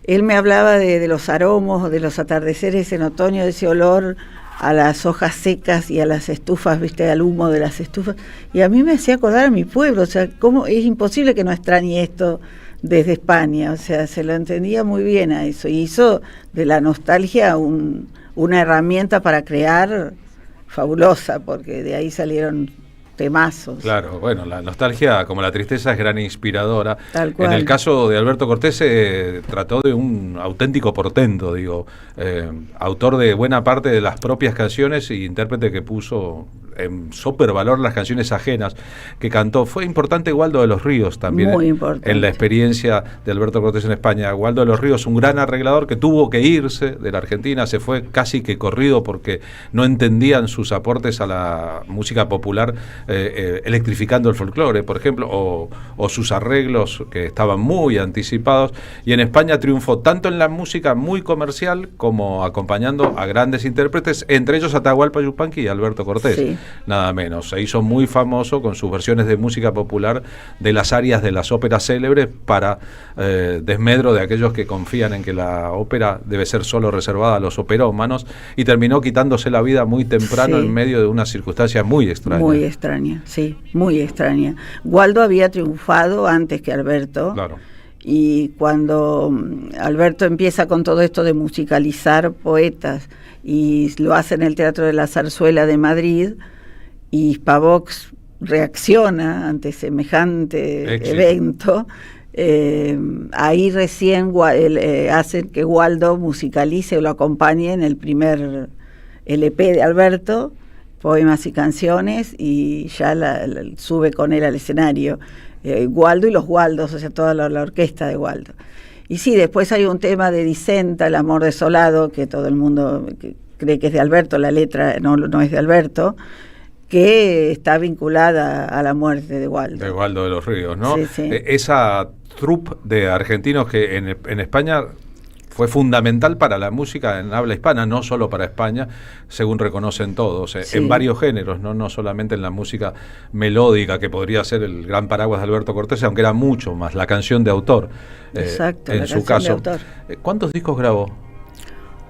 Él me hablaba de los aromos, de los atardeceres en otoño, de ese olor a las hojas secas y a las estufas, viste, al humo de las estufas, y a mí me hacía acordar a mi pueblo, o sea, cómo es imposible que no extrañe esto desde España, o sea, se lo entendía muy bien a eso, y hizo de la nostalgia una herramienta para crear fabulosa, porque de ahí salieron temazos. Claro, bueno, la nostalgia, como la tristeza, es gran inspiradora. Tal cual. En el caso de Alberto Cortés, se trató de un auténtico portento, digo, autor de buena parte de las propias canciones y intérprete que puso en súper valor las canciones ajenas que cantó. Fue importante Waldo de los Ríos también Muy importante. en la experiencia de Alberto Cortés en España. Waldo de los Ríos, un gran arreglador que tuvo que irse de la Argentina, se fue casi que corrido porque no entendían sus aportes a la música popular, electrificando el folclore, por ejemplo, o sus arreglos que estaban muy anticipados, y en España triunfó tanto en la música muy comercial como acompañando a grandes intérpretes, entre ellos Atahualpa Yupanqui y Alberto Cortés. Sí. Nada menos. Se hizo muy famoso con sus versiones de música popular de las arias de las óperas célebres, para desmedro de aquellos que confían en que la ópera debe ser solo reservada a los operómanos, y terminó quitándose la vida muy temprano, Sí. en medio de una circunstancia muy extraña. Muy extraña, sí, muy extraña. Waldo había triunfado antes que Alberto. Claro. Y cuando Alberto empieza con todo esto de musicalizar poetas, y lo hace en el Teatro de la Zarzuela de Madrid, y Pavox reacciona ante semejante Éxito. evento, ahí recién hacen que Waldo musicalice o lo acompañe en el primer LP de Alberto, poemas y canciones, y ya sube con él al escenario. Waldo y los Waldos, o sea, toda la orquesta de Waldo. Y sí, después hay un tema de Dicenta, El amor desolado, que todo el mundo cree que es de Alberto, la letra no es de Alberto, que está vinculada a la muerte de Waldo. De Waldo de los Ríos, ¿no? Sí, sí. Esa troupe de argentinos que en España fue fundamental para la música en habla hispana, no solo para España, según reconocen todos, Sí. en varios géneros, no solamente en la música melódica, que podría ser el gran paraguas de Alberto Cortés, aunque era mucho más, la canción de autor. Exacto, en la su canción de caso. autor. ¿Cuántos discos grabó?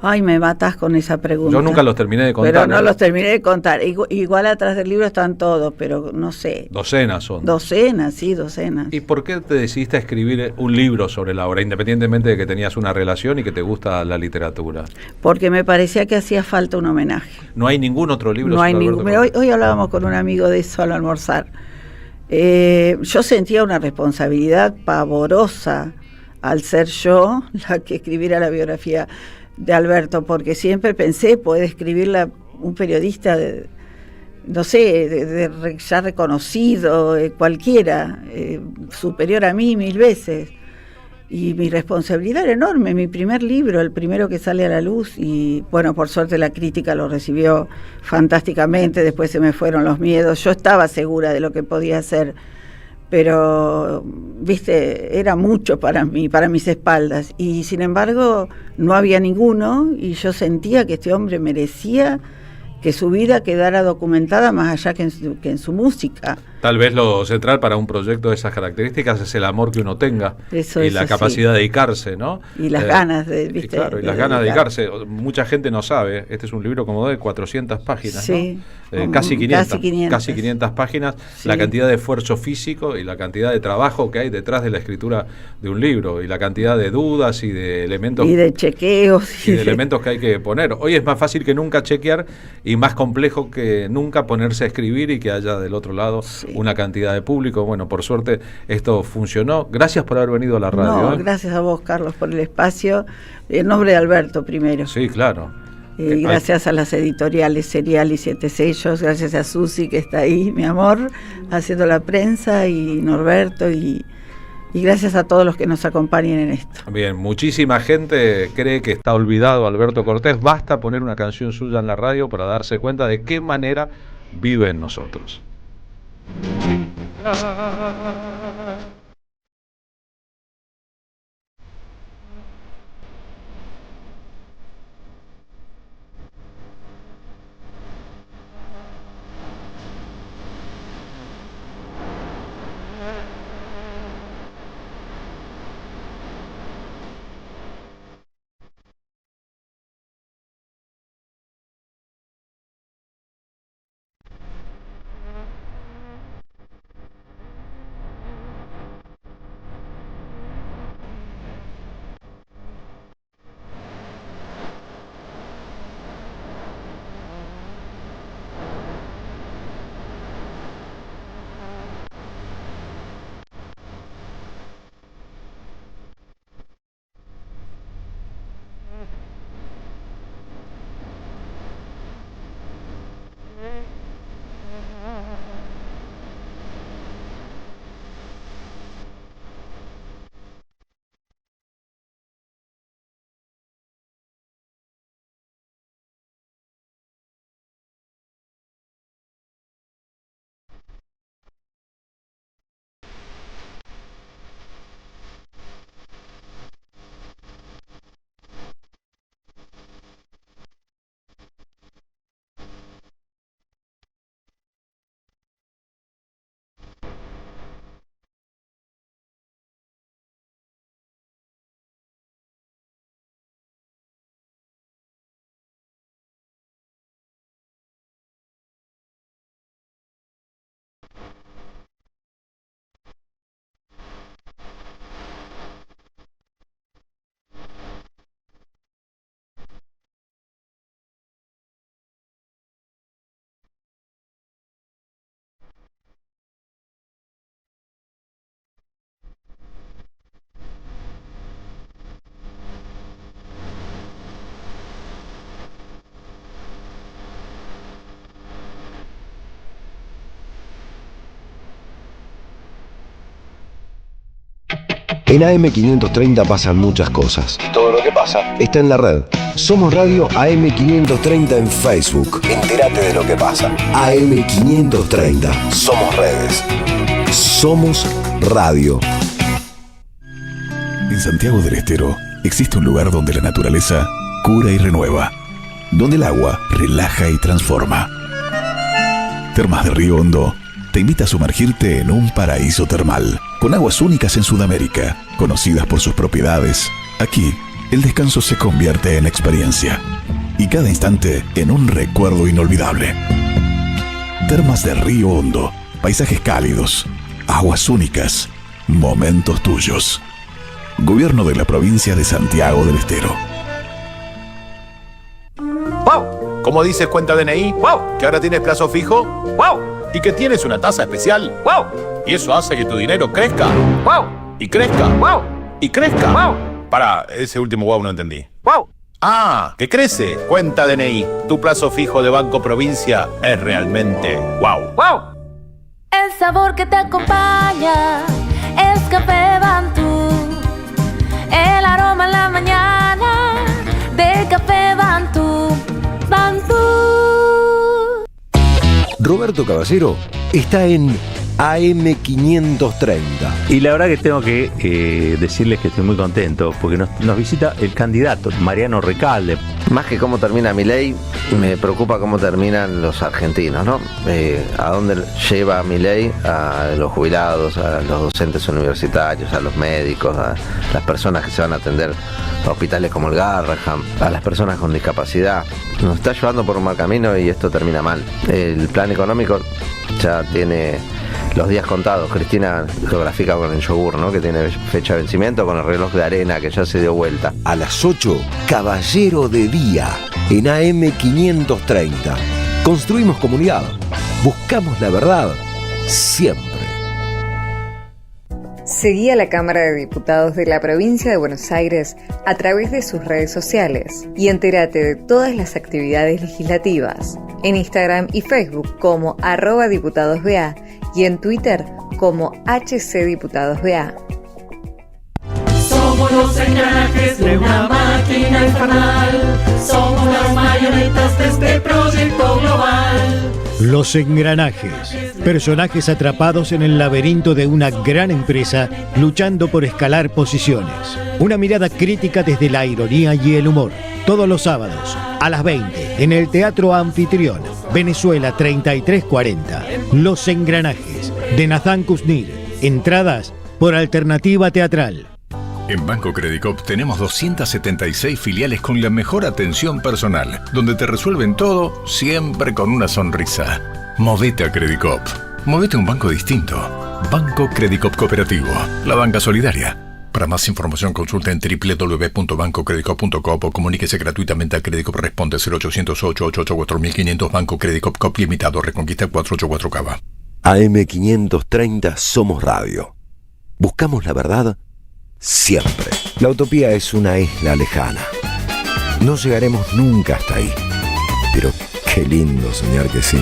Ay, me matas con esa pregunta. Yo nunca los terminé de contar. Pero no los terminé de contar. Igual atrás del libro están todos, pero no sé. Docenas son. Docenas, sí, docenas. ¿Y por qué te decidiste a escribir un libro sobre la obra, independientemente de que tenías una relación y que te gusta la literatura? Porque me parecía que hacía falta un homenaje. ¿No hay ningún otro libro No sobre hay Alberto ningún. Cortés? Hoy hablábamos con un amigo de eso al almorzar. Yo sentía una responsabilidad pavorosa al ser yo la que escribiera la biografía de Alberto, porque siempre pensé, puede escribirla un periodista no sé, ya reconocido, cualquiera, superior a mí 1000 veces. Y mi responsabilidad era enorme, mi primer libro, el primero que sale a la luz, y bueno, por suerte la crítica lo recibió fantásticamente, después se me fueron los miedos, yo estaba segura de lo que podía hacer, pero, viste, era mucho para mí, para mis espaldas, y sin embargo no había ninguno, y yo sentía que este hombre merecía que su vida quedara documentada más allá que en su música. Tal vez lo central para un proyecto de esas características es el amor que uno tenga. Eso y es la así. capacidad de dedicarse, ¿no? Y las ganas de, y claro, y las ganas de dedicarse. Mucha gente no sabe, este es un libro como de 400 páginas, sí, ¿no? Casi 500. Casi 500 páginas, sí. La cantidad de esfuerzo físico y la cantidad de trabajo que hay detrás de la escritura de un libro, y la cantidad de dudas y de elementos. Y de chequeos. Y de elementos que hay que poner. Hoy es más fácil que nunca chequear y más complejo que nunca ponerse a escribir, y que haya del otro lado una cantidad de público. Bueno, por suerte esto funcionó. Gracias por haber venido a la radio. No, gracias a vos, Carlos, por el espacio. En nombre de Alberto primero. Sí, claro. Gracias a las editoriales Serial y 7 Sellos, gracias a Susi que está ahí, mi amor, haciendo la prensa, y Norberto, y gracias a todos los que nos acompañen en esto. Bien, muchísima gente cree que está olvidado Alberto Cortés. Basta poner una canción suya en la radio para darse cuenta de qué manera vive en nosotros. En AM530 pasan muchas cosas. Y todo lo que pasa está en la red. Somos Radio AM530 en Facebook. Entérate de lo que pasa. AM530. Somos redes. Somos radio. En Santiago del Estero existe un lugar donde la naturaleza cura y renueva, donde el agua relaja y transforma. Termas de Río Hondo te invita a sumergirte en un paraíso termal, con aguas únicas en Sudamérica, conocidas por sus propiedades. Aquí, el descanso se convierte en experiencia y cada instante en un recuerdo inolvidable. Termas de Río Hondo, paisajes cálidos, aguas únicas, momentos tuyos. Gobierno de la provincia de Santiago del Estero. ¡Wow! ¿Cómo dices cuenta DNI? ¡Wow! ¿Que ahora tienes plazo fijo? ¡Wow! ¿Y que tienes una tasa especial? ¡Wow! ¿Y eso hace que tu dinero crezca? ¡Wow! ¿Y crezca? ¡Wow! ¿Y crezca? ¡Wow! Pará, ese último wow no entendí. ¡Wow! ¡Ah! ¡Que crece! Cuenta DNI. Tu plazo fijo de Banco Provincia es realmente wow. ¡Wow! El sabor que te acompaña es Café Bantú. El aroma en la mañana de Café Bantú. Bantú. Roberto Caballero está en AM530. Y la verdad que tengo que decirles que estoy muy contento porque nos visita el candidato Mariano Recalde. Más que cómo termina Milei, me preocupa cómo terminan los argentinos, ¿no? A dónde lleva Milei a los jubilados, a los docentes universitarios, a los médicos, a las personas que se van a atender a hospitales como el Garrahan, a las personas con discapacidad. Nos está llevando por un mal camino y esto termina mal. El plan económico ya tiene los días contados. Cristina lo grafica con el yogur, ¿no? Que tiene fecha de vencimiento, con el reloj de arena que ya se dio vuelta. A las 8, Caballero de Día, en AM530. Construimos comunidad. Buscamos la verdad. Siempre. Seguí a la Cámara de Diputados de la Provincia de Buenos Aires a través de sus redes sociales y entérate de todas las actividades legislativas. En Instagram y Facebook como @diputadosBA y en Twitter como HCDiputadosBA. Somos los engranajes de una máquina infernal. Somos las marionetas de este proyecto global. Los engranajes, personajes atrapados en el laberinto de una gran empresa luchando por escalar posiciones. Una mirada crítica desde la ironía y el humor. Todos los sábados a las 20 en el Teatro Anfitrión, Venezuela 3340. Los engranajes de Nathan Kuznir. Entradas por Alternativa Teatral. En Banco Credicop tenemos 276 filiales con la mejor atención personal, donde te resuelven todo siempre con una sonrisa. Movete a Credicop. Movete a un banco distinto. Banco Credicop Cooperativo. La banca solidaria. Para más información consulta en www.bancocredicop.com o comuníquese gratuitamente a Credicop. Responde 0800-888-4500. Banco Credicop Cop Limitado. Reconquista 484 Cava. AM530 Somos Radio. Buscamos la verdad siempre. La utopía es una isla lejana. No llegaremos nunca hasta ahí. Pero qué lindo soñar que sí.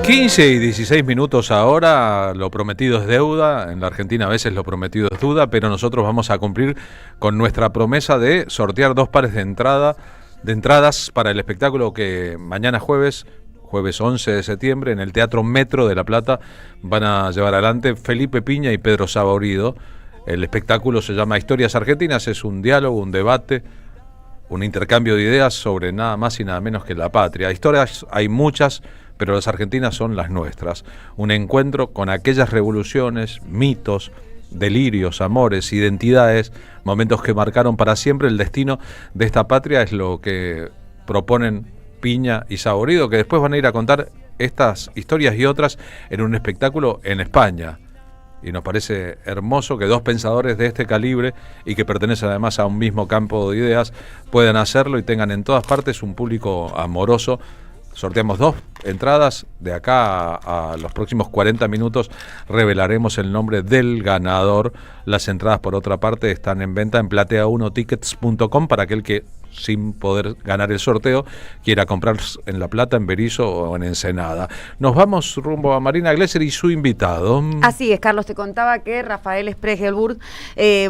...15 y 16 minutos ahora, lo prometido es deuda, en la Argentina a veces lo prometido es duda, pero nosotros vamos a cumplir con nuestra promesa de sortear 2 pares de entradas para el espectáculo que mañana jueves 11 de septiembre, en el Teatro Metro de La Plata, van a llevar adelante Felipe Piña y Pedro Saborido. El espectáculo se llama Historias Argentinas, es un diálogo, un debate, un intercambio de ideas sobre nada más y nada menos que la patria. Historias hay muchas, pero las argentinas son las nuestras. Un encuentro con aquellas revoluciones, mitos, delirios, amores, identidades, momentos que marcaron para siempre el destino de esta patria. Es lo que proponen Piña y Saborido, que después van a ir a contar estas historias y otras en un espectáculo en España. Y nos parece hermoso que 2 pensadores de este calibre y que pertenecen además a un mismo campo de ideas puedan hacerlo y tengan en todas partes un público amoroso. Sorteamos 2 entradas. De acá a los próximos 40 minutos revelaremos el nombre del ganador. Las entradas, por otra parte, están en venta en platea1tickets.com para aquel que sin poder ganar el sorteo, quiera comprar en La Plata, en Berisso o en Ensenada. Nos vamos rumbo a Marina Glesser y su invitado. Así es, Carlos, te contaba que Rafael Spregelburg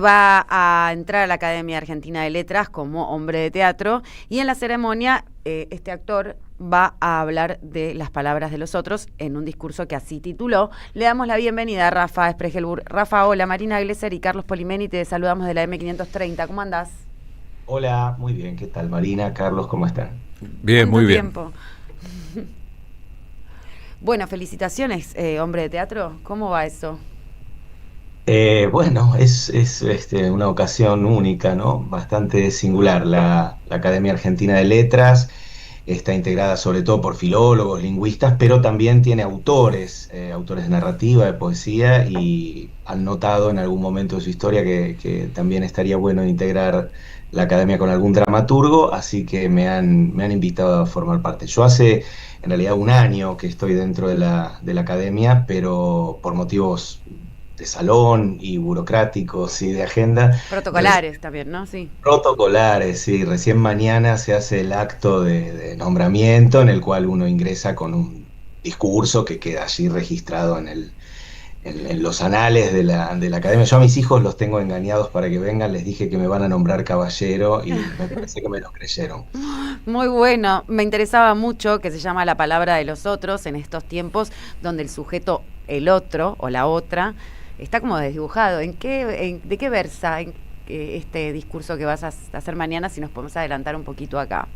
va a entrar a la Academia Argentina de Letras como hombre de teatro, y en la ceremonia este actor va a hablar de las palabras de los otros en un discurso que así tituló. Le damos la bienvenida a Rafa Spregelburg. Rafa, hola, Marina Glesser y Carlos Polimeni, te saludamos de la M530. ¿Cómo andás? Hola, muy bien. ¿Qué tal, Marina? Carlos, ¿cómo están? Bien, muy bien. Tiempo. Bueno, felicitaciones, hombre de teatro. ¿Cómo va eso? Bueno, es una ocasión única, ¿no? Bastante singular. La Academia Argentina de Letras está integrada sobre todo por filólogos, lingüistas, pero también tiene autores de narrativa, de poesía, y han notado en algún momento de su historia que también estaría bueno integrar la academia con algún dramaturgo, así que me han invitado a formar parte. Yo hace en realidad un año que estoy dentro de la academia, pero por motivos de salón y burocráticos y de agenda. Protocolares también, ¿no? Sí. Protocolares, sí. Recién mañana se hace el acto de nombramiento, en el cual uno ingresa con un discurso que queda allí registrado en los anales de la academia. Yo a mis hijos los tengo engañados para que vengan, les dije que me van a nombrar caballero y me parece que me lo creyeron. Muy bueno, me interesaba mucho que se llama La palabra de los otros en estos tiempos donde el sujeto, el otro o la otra, está como desdibujado. ¿De qué versa este discurso que vas a hacer mañana, si nos podemos adelantar un poquito acá?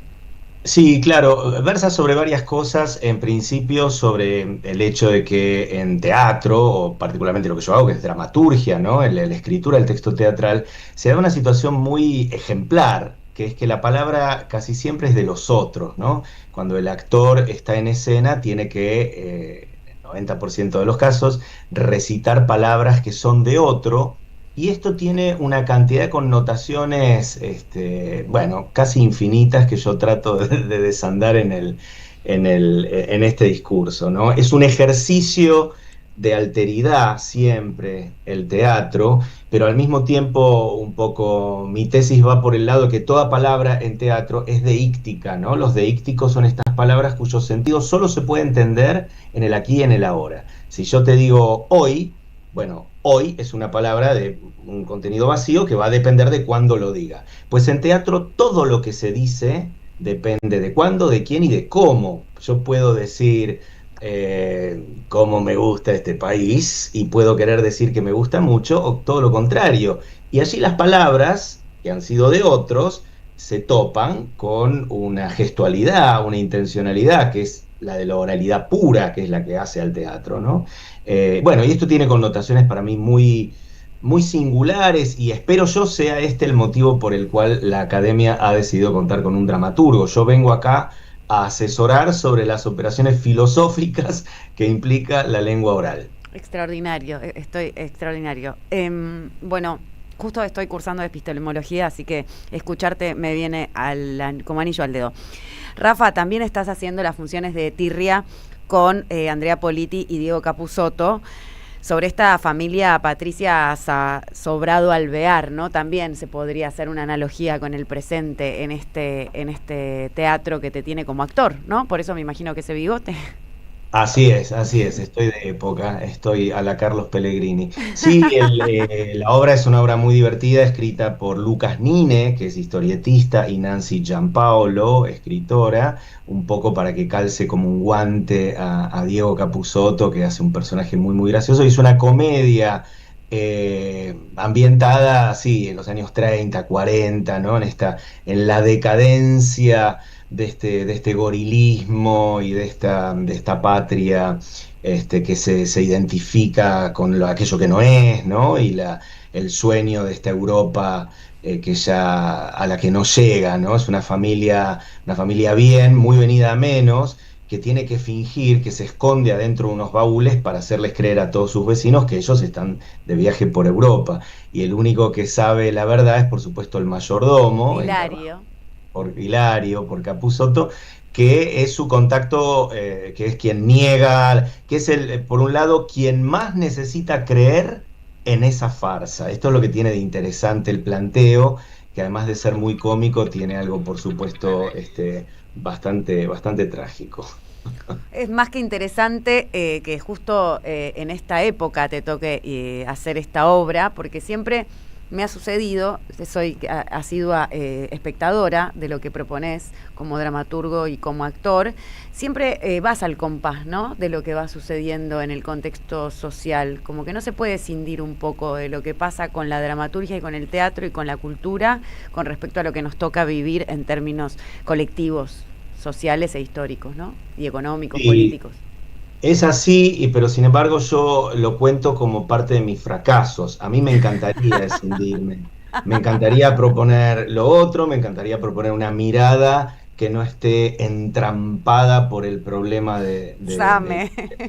Sí, claro, versa sobre varias cosas. En principio sobre el hecho de que en teatro, o particularmente lo que yo hago, que es dramaturgia, ¿no? La escritura del texto teatral, se da una situación muy ejemplar, que es que la palabra casi siempre es de los otros, ¿no? Cuando el actor está en escena tiene que, en el 90% de los casos, recitar palabras que son de otro. Y esto tiene una cantidad de connotaciones, bueno, casi infinitas, que yo trato de desandar en este discurso, ¿no? Es un ejercicio de alteridad siempre el teatro, pero al mismo tiempo un poco mi tesis va por el lado que toda palabra en teatro es deíctica, ¿no? Los deícticos son estas palabras cuyo sentido solo se puede entender en el aquí y en el ahora. Si yo te digo hoy, bueno, hoy es una palabra de un contenido vacío que va a depender de cuándo lo diga. Pues en teatro todo lo que se dice depende de cuándo, de quién y de cómo. Yo puedo decir cómo me gusta este país y puedo querer decir que me gusta mucho o todo lo contrario. Y allí las palabras que han sido de otros se topan con una gestualidad, una intencionalidad, que es la de la oralidad pura, que es la que hace al teatro, ¿no? Bueno, y esto tiene connotaciones para mí muy, muy singulares, y espero yo sea este el motivo por el cual la academia ha decidido contar con un dramaturgo. Yo vengo acá a asesorar sobre las operaciones filosóficas que implica la lengua oral. Extraordinario, estoy extraordinario. Bueno, justo estoy cursando epistemología, así que escucharte me viene como anillo al dedo. Rafa, también estás haciendo las funciones de Tirria con Andrea Politi y Diego Capusotto sobre esta familia Patricia Sobrado Alvear, ¿no? También se podría hacer una analogía con el presente en este teatro que te tiene como actor, ¿no? Por eso me imagino que ese bigote. Así es, estoy de época, estoy a la Carlos Pellegrini. Sí, la obra es una obra muy divertida, escrita por Lucas Nine, que es historietista, y Nancy Giampaolo, escritora, un poco para que calce como un guante a Diego Capusotto, que hace un personaje muy, muy gracioso. Es una comedia ambientada, así, en los años 30, 40, ¿no? En la decadencia de este gorilismo y de esta patria que se identifica con aquello que no es, ¿no? Y el sueño de esta Europa que ya a la que no llega, ¿no? Es una familia bien, muy venida a menos, que tiene que fingir que se esconde adentro de unos baúles para hacerles creer a todos sus vecinos que ellos están de viaje por Europa. Y el único que sabe la verdad es, por supuesto, el mayordomo. Hilario, por Capusotto, que es su contacto, que es quien niega, que es por un lado, quien más necesita creer en esa farsa. Esto es lo que tiene de interesante el planteo, que además de ser muy cómico, tiene algo, por supuesto, bastante trágico. Es más que interesante que justo en esta época te toque hacer esta obra, porque siempre me ha sucedido, soy asidua espectadora de lo que propones como dramaturgo y como actor, siempre vas al compás, ¿no?, de lo que va sucediendo en el contexto social, como que no se puede escindir un poco de lo que pasa con la dramaturgia y con el teatro y con la cultura con respecto a lo que nos toca vivir en términos colectivos, sociales e históricos, ¿no?, y económicos, políticos. Es así, pero sin embargo yo lo cuento como parte de mis fracasos. A mí me encantaría escindirme, me encantaría proponer lo otro, me encantaría proponer una mirada que no esté entrampada por el problema del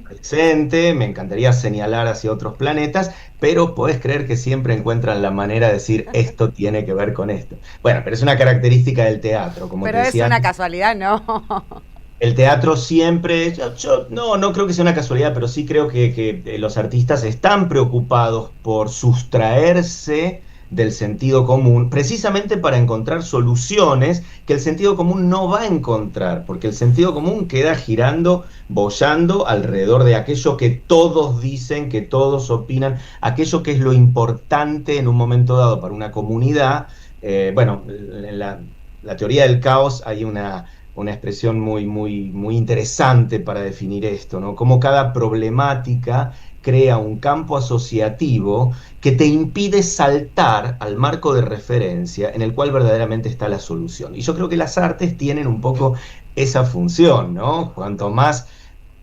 presente, me encantaría señalar hacia otros planetas, pero podés creer que siempre encuentran la manera de decir esto tiene que ver con esto. Bueno, pero es una característica del teatro, como pero te decía. Es una casualidad, ¿no? El teatro siempre, yo no creo que sea una casualidad, pero sí creo que los artistas están preocupados por sustraerse del sentido común, precisamente para encontrar soluciones que el sentido común no va a encontrar, porque el sentido común queda girando, boyando alrededor de aquello que todos dicen, que todos opinan, aquello que es lo importante en un momento dado para una comunidad. Bueno, en la teoría del caos hay una expresión muy interesante para definir esto, ¿no? Cómo cada problemática crea un campo asociativo que te impide saltar al marco de referencia en el cual verdaderamente está la solución. Y yo creo que las artes tienen un poco esa función, ¿no? Cuanto más,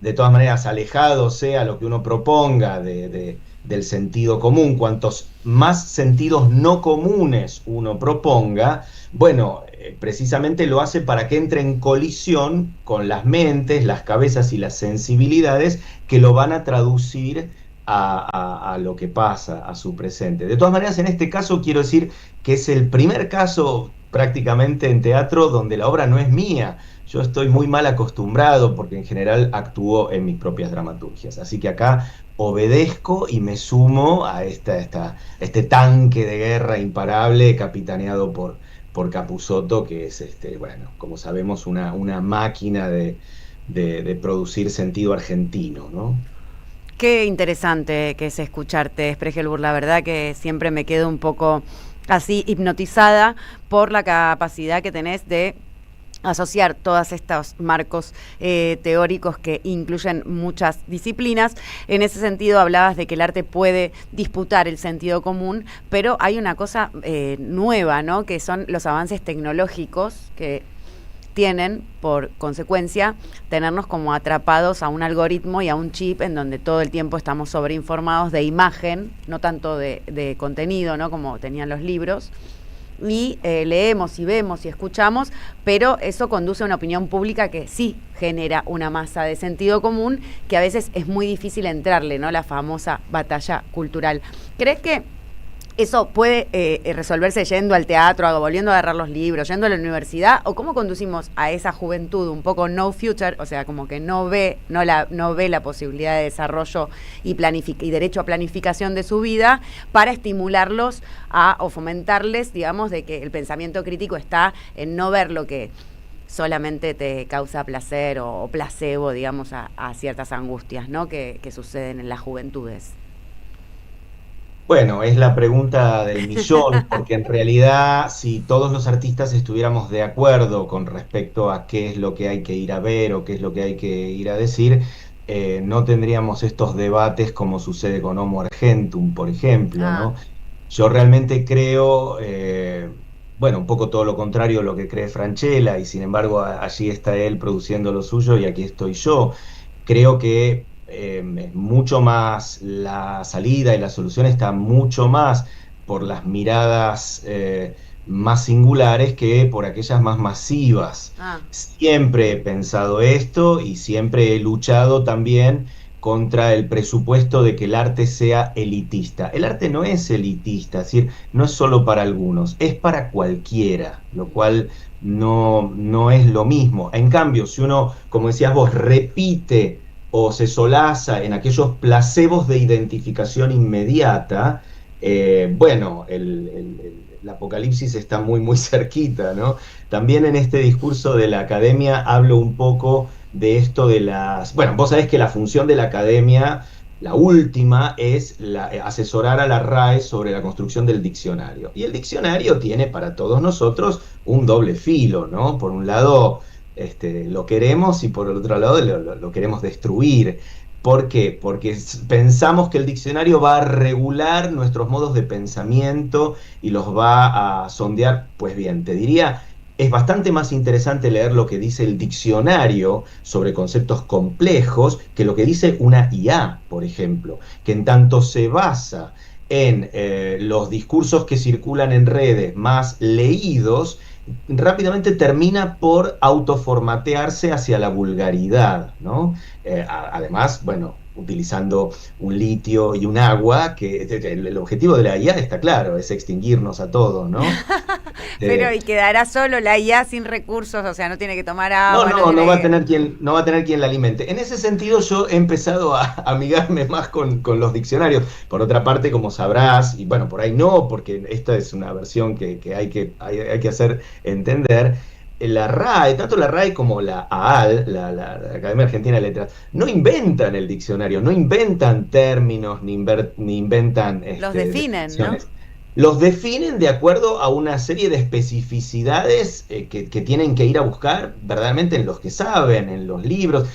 de todas maneras, alejado sea lo que uno proponga del sentido común, cuantos más sentidos no comunes uno proponga, bueno, precisamente lo hace para que entre en colisión con las mentes, las cabezas y las sensibilidades que lo van a traducir a lo que pasa, a su presente. De todas maneras, en este caso quiero decir que es el primer caso prácticamente en teatro donde la obra no es mía. Yo estoy muy mal acostumbrado porque en general actúo en mis propias dramaturgias. Así que acá obedezco y me sumo a este tanque de guerra imparable capitaneado por Capusotto, que es, bueno, como sabemos, una máquina de producir sentido argentino, ¿no? Qué interesante que es escucharte, Spregelburg. La verdad que siempre me quedo un poco así hipnotizada por la capacidad que tenés de asociar todos estos marcos teóricos que incluyen muchas disciplinas. En ese sentido hablabas de que el arte puede disputar el sentido común, pero hay una cosa nueva, ¿no?, que son los avances tecnológicos que tienen por consecuencia tenernos como atrapados a un algoritmo y a un chip en donde todo el tiempo estamos sobreinformados de imagen, no tanto de contenido, ¿no?, como tenían los libros. Y leemos y vemos y escuchamos, pero eso conduce a una opinión pública que sí genera una masa de sentido común que a veces es muy difícil entrarle, ¿no?, la famosa batalla cultural. ¿Crees que eso puede resolverse yendo al teatro, volviendo a agarrar los libros, yendo a la universidad? ¿O cómo conducimos a esa juventud un poco no future, o sea, como que no ve la posibilidad de desarrollo y derecho a planificación de su vida, para estimularlos o fomentarles, digamos, de que el pensamiento crítico está en no ver lo que solamente te causa placer o placebo, digamos, a ciertas angustias, ¿no?, que suceden en las juventudes? Bueno, es la pregunta del millón, porque en realidad si todos los artistas estuviéramos de acuerdo con respecto a qué es lo que hay que ir a ver o qué es lo que hay que ir a decir, no tendríamos estos debates como sucede con Homo Argentum, por ejemplo, ¿no? Yo realmente creo, bueno, un poco todo lo contrario a lo que cree Francella, y sin embargo allí está él produciendo lo suyo y aquí estoy yo. Creo que mucho más la salida y la solución está mucho más por las miradas más singulares que por aquellas más masivas. Siempre he pensado esto y siempre he luchado también contra el presupuesto de que el arte sea elitista. El arte no es elitista, es decir, no es solo para algunos, es para cualquiera, lo cual no es lo mismo. En cambio, si uno, como decías vos, repite o se solaza en aquellos placebos de identificación inmediata, bueno, el apocalipsis está muy, muy cerquita, ¿no? También en este discurso de la academia hablo un poco de esto de las... Bueno, vos sabés que la función de la academia, la última, es asesorar a la RAE sobre la construcción del diccionario. Y el diccionario tiene para todos nosotros un doble filo, ¿no? Por un lado, lo queremos y por el otro lado lo queremos destruir. ¿Por qué? Porque pensamos que el diccionario va a regular nuestros modos de pensamiento y los va a sondear. Pues bien, te diría, es bastante más interesante leer lo que dice el diccionario sobre conceptos complejos que lo que dice una IA, por ejemplo, que en tanto se basa en los discursos que circulan en redes más leídos, rápidamente termina por autoformatearse hacia la vulgaridad, ¿no? Además, bueno, utilizando un litio y un agua, que el objetivo de la IA está claro, es extinguirnos a todos, ¿no? Pero y quedará solo la IA sin recursos, o sea, no tiene que tomar agua. No va a tener quien la alimente. En ese sentido yo he empezado a amigarme más con los diccionarios. Por otra parte, como sabrás, y bueno, por ahí no, porque esta es una versión que hay que hacer entender, la RAE, tanto la RAE como la AAL, la Academia Argentina de Letras, no inventan el diccionario, no inventan términos, ni inventan... Los definen, ¿no? Los definen de acuerdo a una serie de especificidades que tienen que ir a buscar verdaderamente en los que saben, en los libros.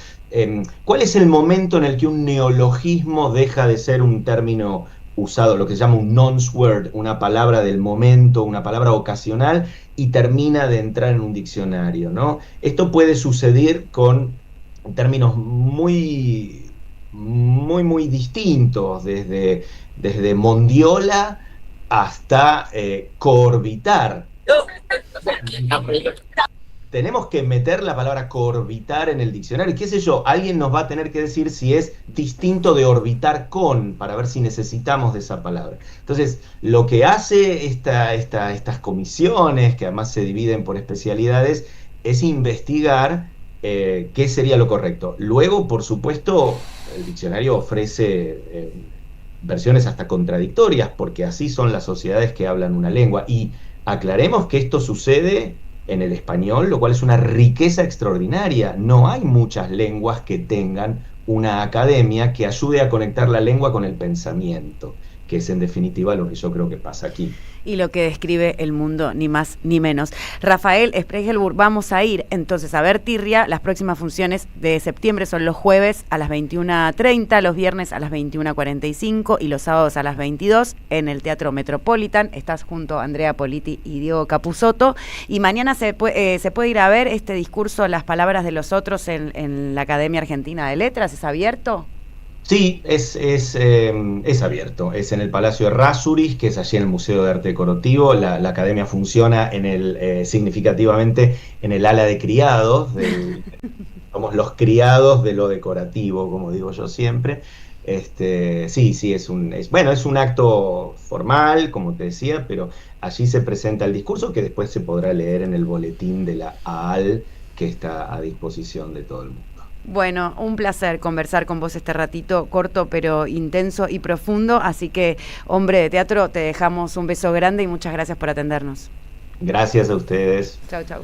¿Cuál es el momento en el que un neologismo deja de ser un término usado, lo que se llama un nonce word, una palabra del momento, una palabra ocasional, y termina de entrar en un diccionario, ¿no? Esto puede suceder con términos muy, muy, muy distintos, desde mondiola hasta coorbitar. Tenemos que meter la palabra coorbitar en el diccionario. ¿Qué sé yo? Alguien nos va a tener que decir si es distinto de orbitar con, para ver si necesitamos de esa palabra. Entonces, lo que hace estas comisiones, que además se dividen por especialidades, es investigar qué sería lo correcto. Luego, por supuesto, el diccionario ofrece versiones hasta contradictorias, porque así son las sociedades que hablan una lengua. Y aclaremos que esto sucede en el español, lo cual es una riqueza extraordinaria. No hay muchas lenguas que tengan una academia que ayude a conectar la lengua con el pensamiento, que es en definitiva lo que yo creo que pasa aquí. Y lo que describe el mundo, ni más ni menos. Rafael Sprechelburg, vamos a ir entonces a ver Tirria. Las próximas funciones de septiembre son los jueves a las 21:30, los viernes a las 21:45 y los sábados a las 22 en el Teatro Metropolitan. Estás junto a Andrea Politi y Diego Capusotto. Y mañana se puede ir a ver este discurso, Las palabras de los otros, en la Academia Argentina de Letras. ¿Es abierto? Sí, es abierto, es en el Palacio Errázuriz, que es allí en el Museo de Arte Decorativo. La academia funciona significativamente en el ala de criados, somos los criados de lo decorativo, como digo yo siempre. Sí, es un acto formal, como te decía, pero allí se presenta el discurso que después se podrá leer en el boletín de la AAL, que está a disposición de todo el mundo. Bueno, un placer conversar con vos este ratito, corto pero intenso y profundo, así que, hombre de teatro, te dejamos un beso grande y muchas gracias por atendernos. Gracias a ustedes. Chau, chau.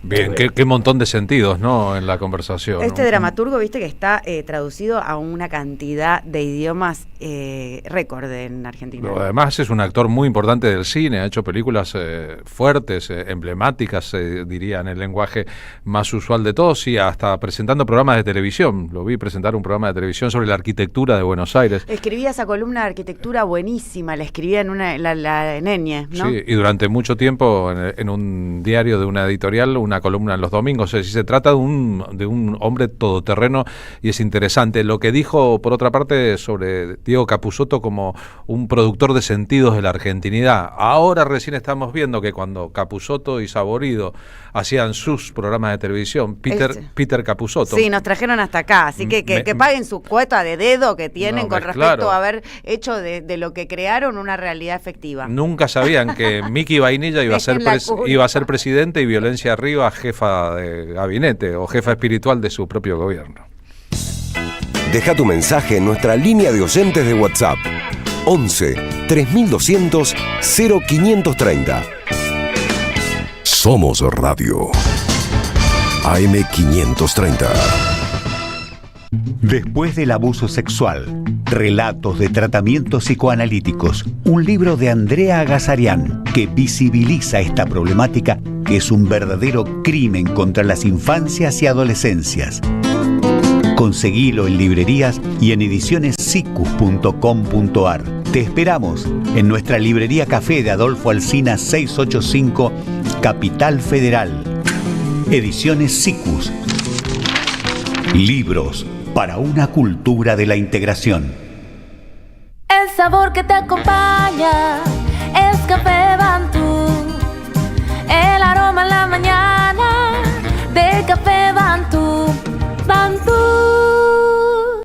Bien, qué montón de sentidos, ¿no?, en la conversación. Este dramaturgo, viste que está traducido a una cantidad de idiomas récord en Argentina. Pero además es un actor muy importante del cine, ha hecho películas fuertes, emblemáticas, diría en el lenguaje más usual de todos, y hasta presentando programas de televisión. Lo vi presentar un programa de televisión sobre la arquitectura de Buenos Aires. Escribía esa columna de arquitectura buenísima, la escribía en la Eñe, ¿no? Sí, y durante mucho tiempo en un diario de una editorial, una columna en los domingos. Es decir, se trata de un hombre todoterreno y es interesante. Lo que dijo, por otra parte, sobre Diego Capusotto como un productor de sentidos de la argentinidad. Ahora recién estamos viendo que cuando Capusotto y Saborido hacían sus programas de televisión, Peter Capusotto. Sí, nos trajeron hasta acá, así que paguen su cuota de dedo que tienen con respecto a haber hecho de lo que crearon una realidad efectiva. Nunca sabían que Miki Vainilla iba a ser presidente y Violencia Arriba jefa de gabinete o jefa espiritual de su propio gobierno. Deja tu mensaje en nuestra línea de oyentes de WhatsApp 11 3200 0530. Somos Radio. AM530. Después del abuso sexual, relatos de tratamientos psicoanalíticos, un libro de Andrea Agazarian que visibiliza esta problemática que es un verdadero crimen contra las infancias y adolescencias. Conseguilo en librerías y en edicionessicus.com.ar. Te esperamos en nuestra librería Café de Adolfo Alsina 685, Capital Federal. Ediciones Sicus. Libros para una cultura de la integración. El sabor que te acompaña es Café Bantú. El aroma en la mañana de Café Bantú. Bantú.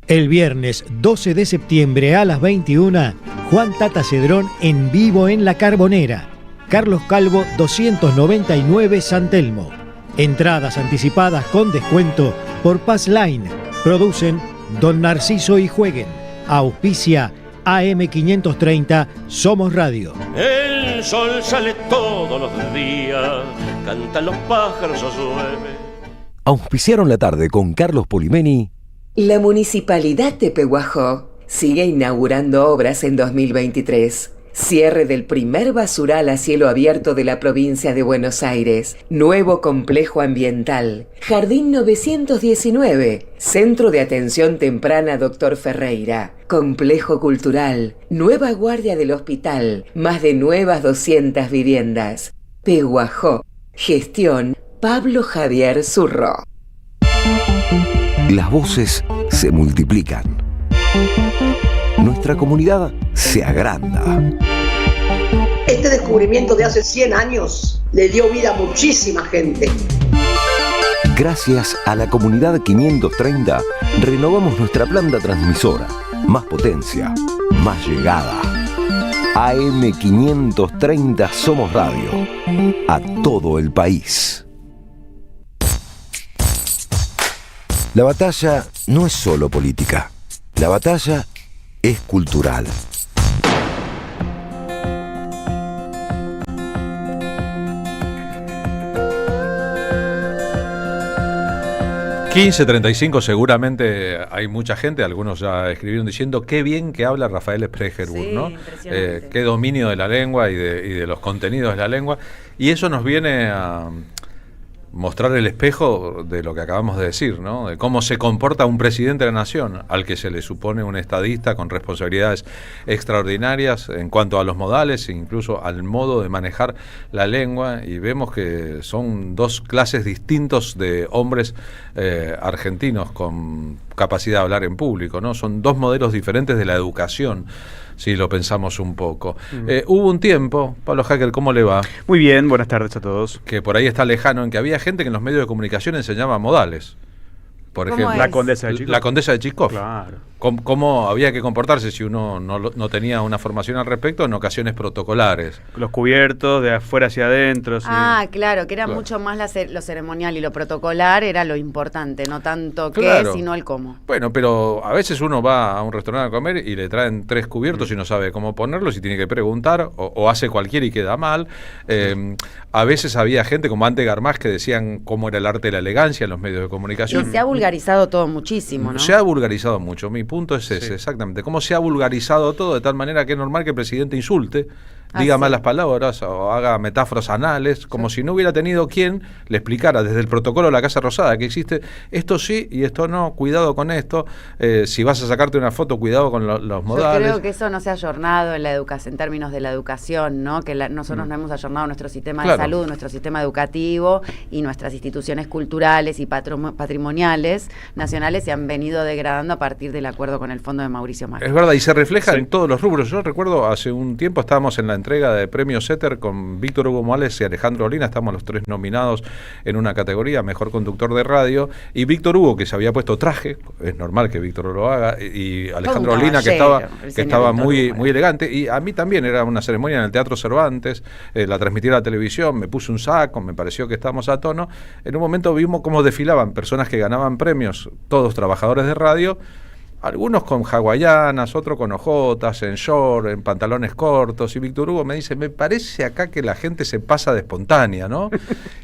El viernes 12 de septiembre a las 21, Juan Tata Cedrón en vivo en La Carbonera. Carlos Calvo 299 San Telmo. Entradas anticipadas con descuento por Passline. Producen Don Narciso y Jueguen. Auspicia AM530 Somos Radio. El sol sale todos los días, cantan los pájaros a suave. Auspiciaron la tarde con Carlos Polimeni. La Municipalidad de Pehuajó sigue inaugurando obras en 2023. Cierre del primer basural a cielo abierto de la provincia de Buenos Aires. Nuevo complejo ambiental. Jardín 919. Centro de Atención Temprana Dr. Ferreira. Complejo cultural. Nueva guardia del hospital. Más de nuevas 200 viviendas. Pehuajó. Gestión Pablo Javier Zurro. Las voces se multiplican. Nuestra comunidad se agranda. Este descubrimiento de hace 100 años le dio vida a muchísima gente. Gracias a la comunidad 530, renovamos nuestra planta transmisora. Más potencia, más llegada. AM530 Somos Radio. A todo el país. La batalla no es solo política. La batalla es cultural. ...15:35 seguramente hay mucha gente, algunos ya escribieron diciendo qué bien que habla Rafael Spregelburg, sí, ¿no? Qué dominio de la lengua y de los contenidos de la lengua. Y eso nos viene a mostrar el espejo de lo que acabamos de decir, ¿no? De cómo se comporta un presidente de la nación, al que se le supone un estadista con responsabilidades extraordinarias en cuanto a los modales e incluso al modo de manejar la lengua, y vemos que son dos clases distintos de hombres argentinos con capacidad de hablar en público, ¿no? Son dos modelos diferentes de la educación, si lo pensamos un poco. Hubo un tiempo, Pablo Hacker, ¿cómo le va? Muy bien, buenas tardes a todos. Que por ahí está lejano, en que había gente que en los medios de comunicación enseñaba modales. Por ejemplo, la Condesa de Chicov. La Condesa de Chicov. Claro. ¿Cómo había que comportarse si uno no tenía una formación al respecto en ocasiones protocolares? Los cubiertos, de afuera hacia adentro. Sí. Ah, claro, que era mucho más lo ceremonial y lo protocolar era lo importante, no tanto Claro. qué, sino el cómo. Bueno, pero a veces uno va a un restaurante a comer y le traen 3 cubiertos y no sabe cómo ponerlos y tiene que preguntar, o hace cualquiera y queda mal. A veces había gente como Ante Garmaz que decían cómo era el arte de la elegancia en los medios de comunicación. Y se ha vulgarizado todo muchísimo, ¿no? Se ha vulgarizado mucho. Mi punto es ese, exactamente. Cómo se ha vulgarizado todo de tal manera que es normal que el presidente insulte, diga malas palabras o haga metáforas anales, como si no hubiera tenido quien le explicara desde el protocolo de la Casa Rosada que existe esto sí y esto no, cuidado con esto, si vas a sacarte una foto, cuidado con los modales. Yo creo que eso no se ha ayornado en la educación, en términos de la educación, ¿no? Que nosotros no hemos ayornado nuestro sistema de salud, nuestro sistema educativo y nuestras instituciones culturales y patrimoniales nacionales se han venido degradando a partir del acuerdo con el Fondo de Mauricio Macri. Es verdad, y se refleja en todos los rubros. Yo recuerdo hace un tiempo estábamos en la entrega de premios Setter con Víctor Hugo Morales y Alejandro Olina, estamos los 3 nominados en una categoría, mejor conductor de radio, y Víctor Hugo, que se había puesto traje, es normal que Víctor lo haga, y Alejandro Olina, que estaba muy elegante, y a mí también era una ceremonia en el Teatro Cervantes, la transmití a la televisión, me puse un saco, me pareció que estábamos a tono. En un momento vimos cómo desfilaban personas que ganaban premios, todos trabajadores de radio, algunos con hawaianas, otros con ojotas, en short, en pantalones cortos, y Víctor Hugo me dice, me parece acá que la gente se pasa de espontánea, ¿no?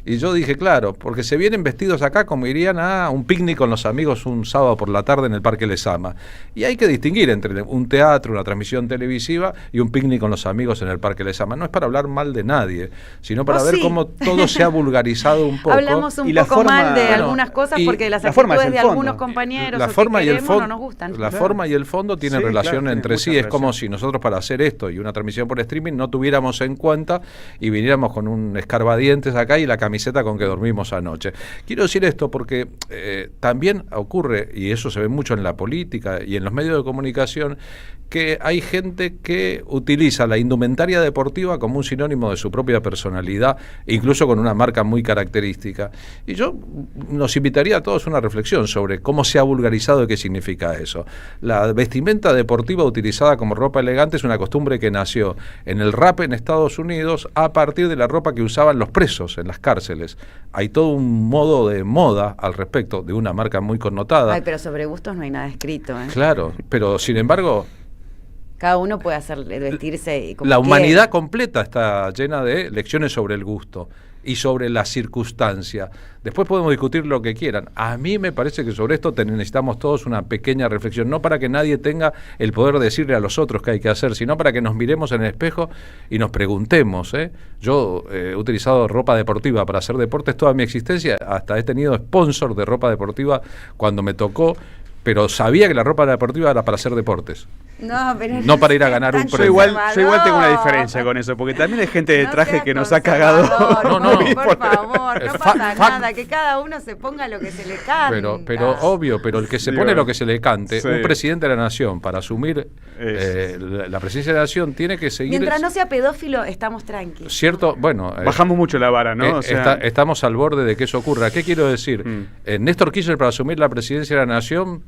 Y yo dije, claro, porque se vienen vestidos acá como irían a un picnic con los amigos un sábado por la tarde en el Parque Lezama. Y hay que distinguir entre un teatro, una transmisión televisiva y un picnic con los amigos en el Parque Lezama. No es para hablar mal de nadie, sino para ver cómo todo se ha vulgarizado un poco. Hablamos un poco mal de algunas cosas porque las actitudes de algunos compañeros la o forma que y el queremos fondo, no nos gustan. La forma y el fondo tienen relación entre sí. Es como si nosotros para hacer esto y una transmisión por streaming no tuviéramos en cuenta y viniéramos con un escarbadientes acá y la camiseta con que dormimos anoche. Quiero decir esto porque también ocurre, y eso se ve mucho en la política y en los medios de comunicación, que hay gente que utiliza la indumentaria deportiva como un sinónimo de su propia personalidad, incluso con una marca muy característica. Y yo nos invitaría a todos a una reflexión sobre cómo se ha vulgarizado y qué significa eso. La vestimenta deportiva utilizada como ropa elegante es una costumbre que nació en el rap en Estados Unidos a partir de la ropa que usaban los presos en las cárceles. Hay todo un modo de moda al respecto, de una marca muy connotada. Ay, pero sobre gustos no hay nada escrito, ¿eh? Claro, pero sin embargo... Cada uno puede vestirse como la humanidad completa está llena de lecciones sobre el gusto y sobre la circunstancia. Después podemos discutir lo que quieran. A mí me parece que sobre esto necesitamos todos una pequeña reflexión, no para que nadie tenga el poder de decirle a los otros qué hay que hacer, sino para que nos miremos en el espejo y nos preguntemos. Yo he utilizado ropa deportiva para hacer deportes toda mi existencia, hasta he tenido sponsor de ropa deportiva cuando me tocó, pero sabía que la ropa deportiva era para hacer deportes. No para ir a ganar un premio. Yo igual tengo una diferencia con eso, porque también hay gente de traje que nos ha cagado. Por favor, no pasa nada, que cada uno se ponga lo que se le cante. Pero obvio, pero el que se pone lo que se le cante, un presidente de la nación, para asumir la presidencia de la nación, tiene que seguir... Mientras no sea pedófilo, estamos tranquilos. Cierto, bueno... Bajamos mucho la vara, ¿no? Estamos al borde de que eso ocurra. ¿Qué quiero decir? Néstor Kirchner, para asumir la presidencia de la nación,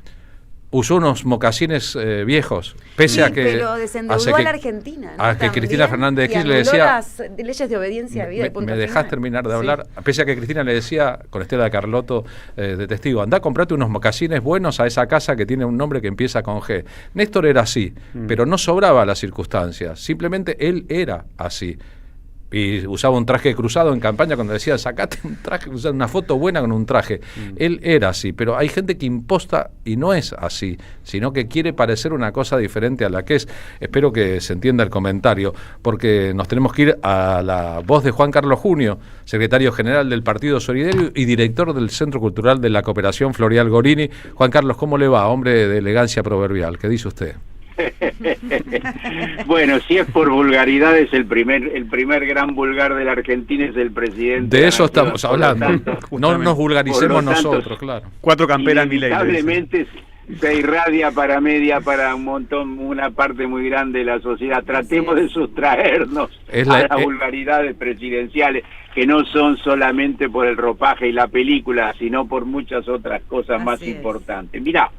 usó unos mocasines viejos, pese a que... pero desendeudó a la Argentina, ¿no? A que Cristina Fernández de Kirchner le decía... las leyes de obediencia a vida y punto ¿Me dejás terminar de hablar? Pese a que Cristina le decía, con Estela de Carlotto de testigo, andá, comprate unos mocasines buenos a esa casa que tiene un nombre que empieza con G. Néstor era así, pero no sobraba las circunstancias, simplemente él era así. Y usaba un traje cruzado en campaña cuando decía, sacate un traje, una foto buena con un traje. Él era así, pero hay gente que imposta y no es así, sino que quiere parecer una cosa diferente a la que es. Espero que se entienda el comentario, porque nos tenemos que ir a la voz de Juan Carlos Junio, secretario general del Partido Solidario y director del Centro Cultural de la Cooperación Floreal Gorini. Juan Carlos, ¿cómo le va? Hombre de elegancia proverbial, ¿qué dice usted? Bueno, si es por vulgaridades, el primer gran vulgar de la Argentina es el presidente. De eso estamos hablando. No nos vulgaricemos nosotros, claro. 4 camperas Milei. Lamentablemente se irradia para un montón, una parte muy grande de la sociedad. Tratemos de sustraernos a las vulgaridades presidenciales, que no son solamente por el ropaje y la película, sino por muchas otras cosas más importantes. Mirá,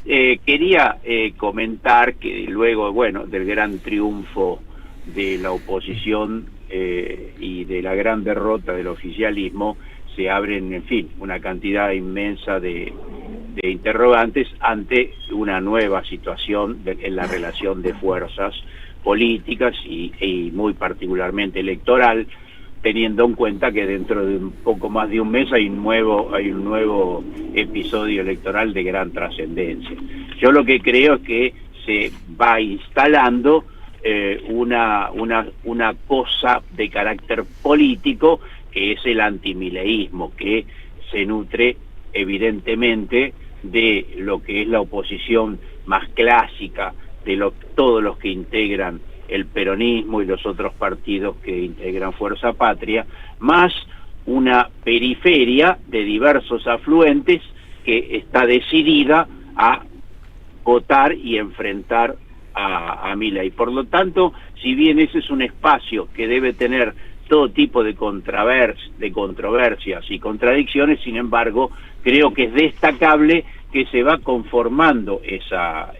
quería comentar que luego, del gran triunfo de la oposición y de la gran derrota del oficialismo, se abren, en fin, una cantidad inmensa de interrogantes ante una nueva situación en la relación de fuerzas políticas y muy particularmente electoral, teniendo en cuenta que dentro de un poco más de un mes hay un nuevo episodio electoral de gran trascendencia. Yo lo que creo es que se va instalando una cosa de carácter político, que es el antimileísmo, que se nutre evidentemente de lo que es la oposición más clásica de todos los que integran el peronismo y los otros partidos que integran Fuerza Patria, más una periferia de diversos afluentes que está decidida a votar y enfrentar a Milei. Por lo tanto, si bien ese es un espacio que debe tener todo tipo de controversias y contradicciones, sin embargo, creo que es destacable que se va conformando esa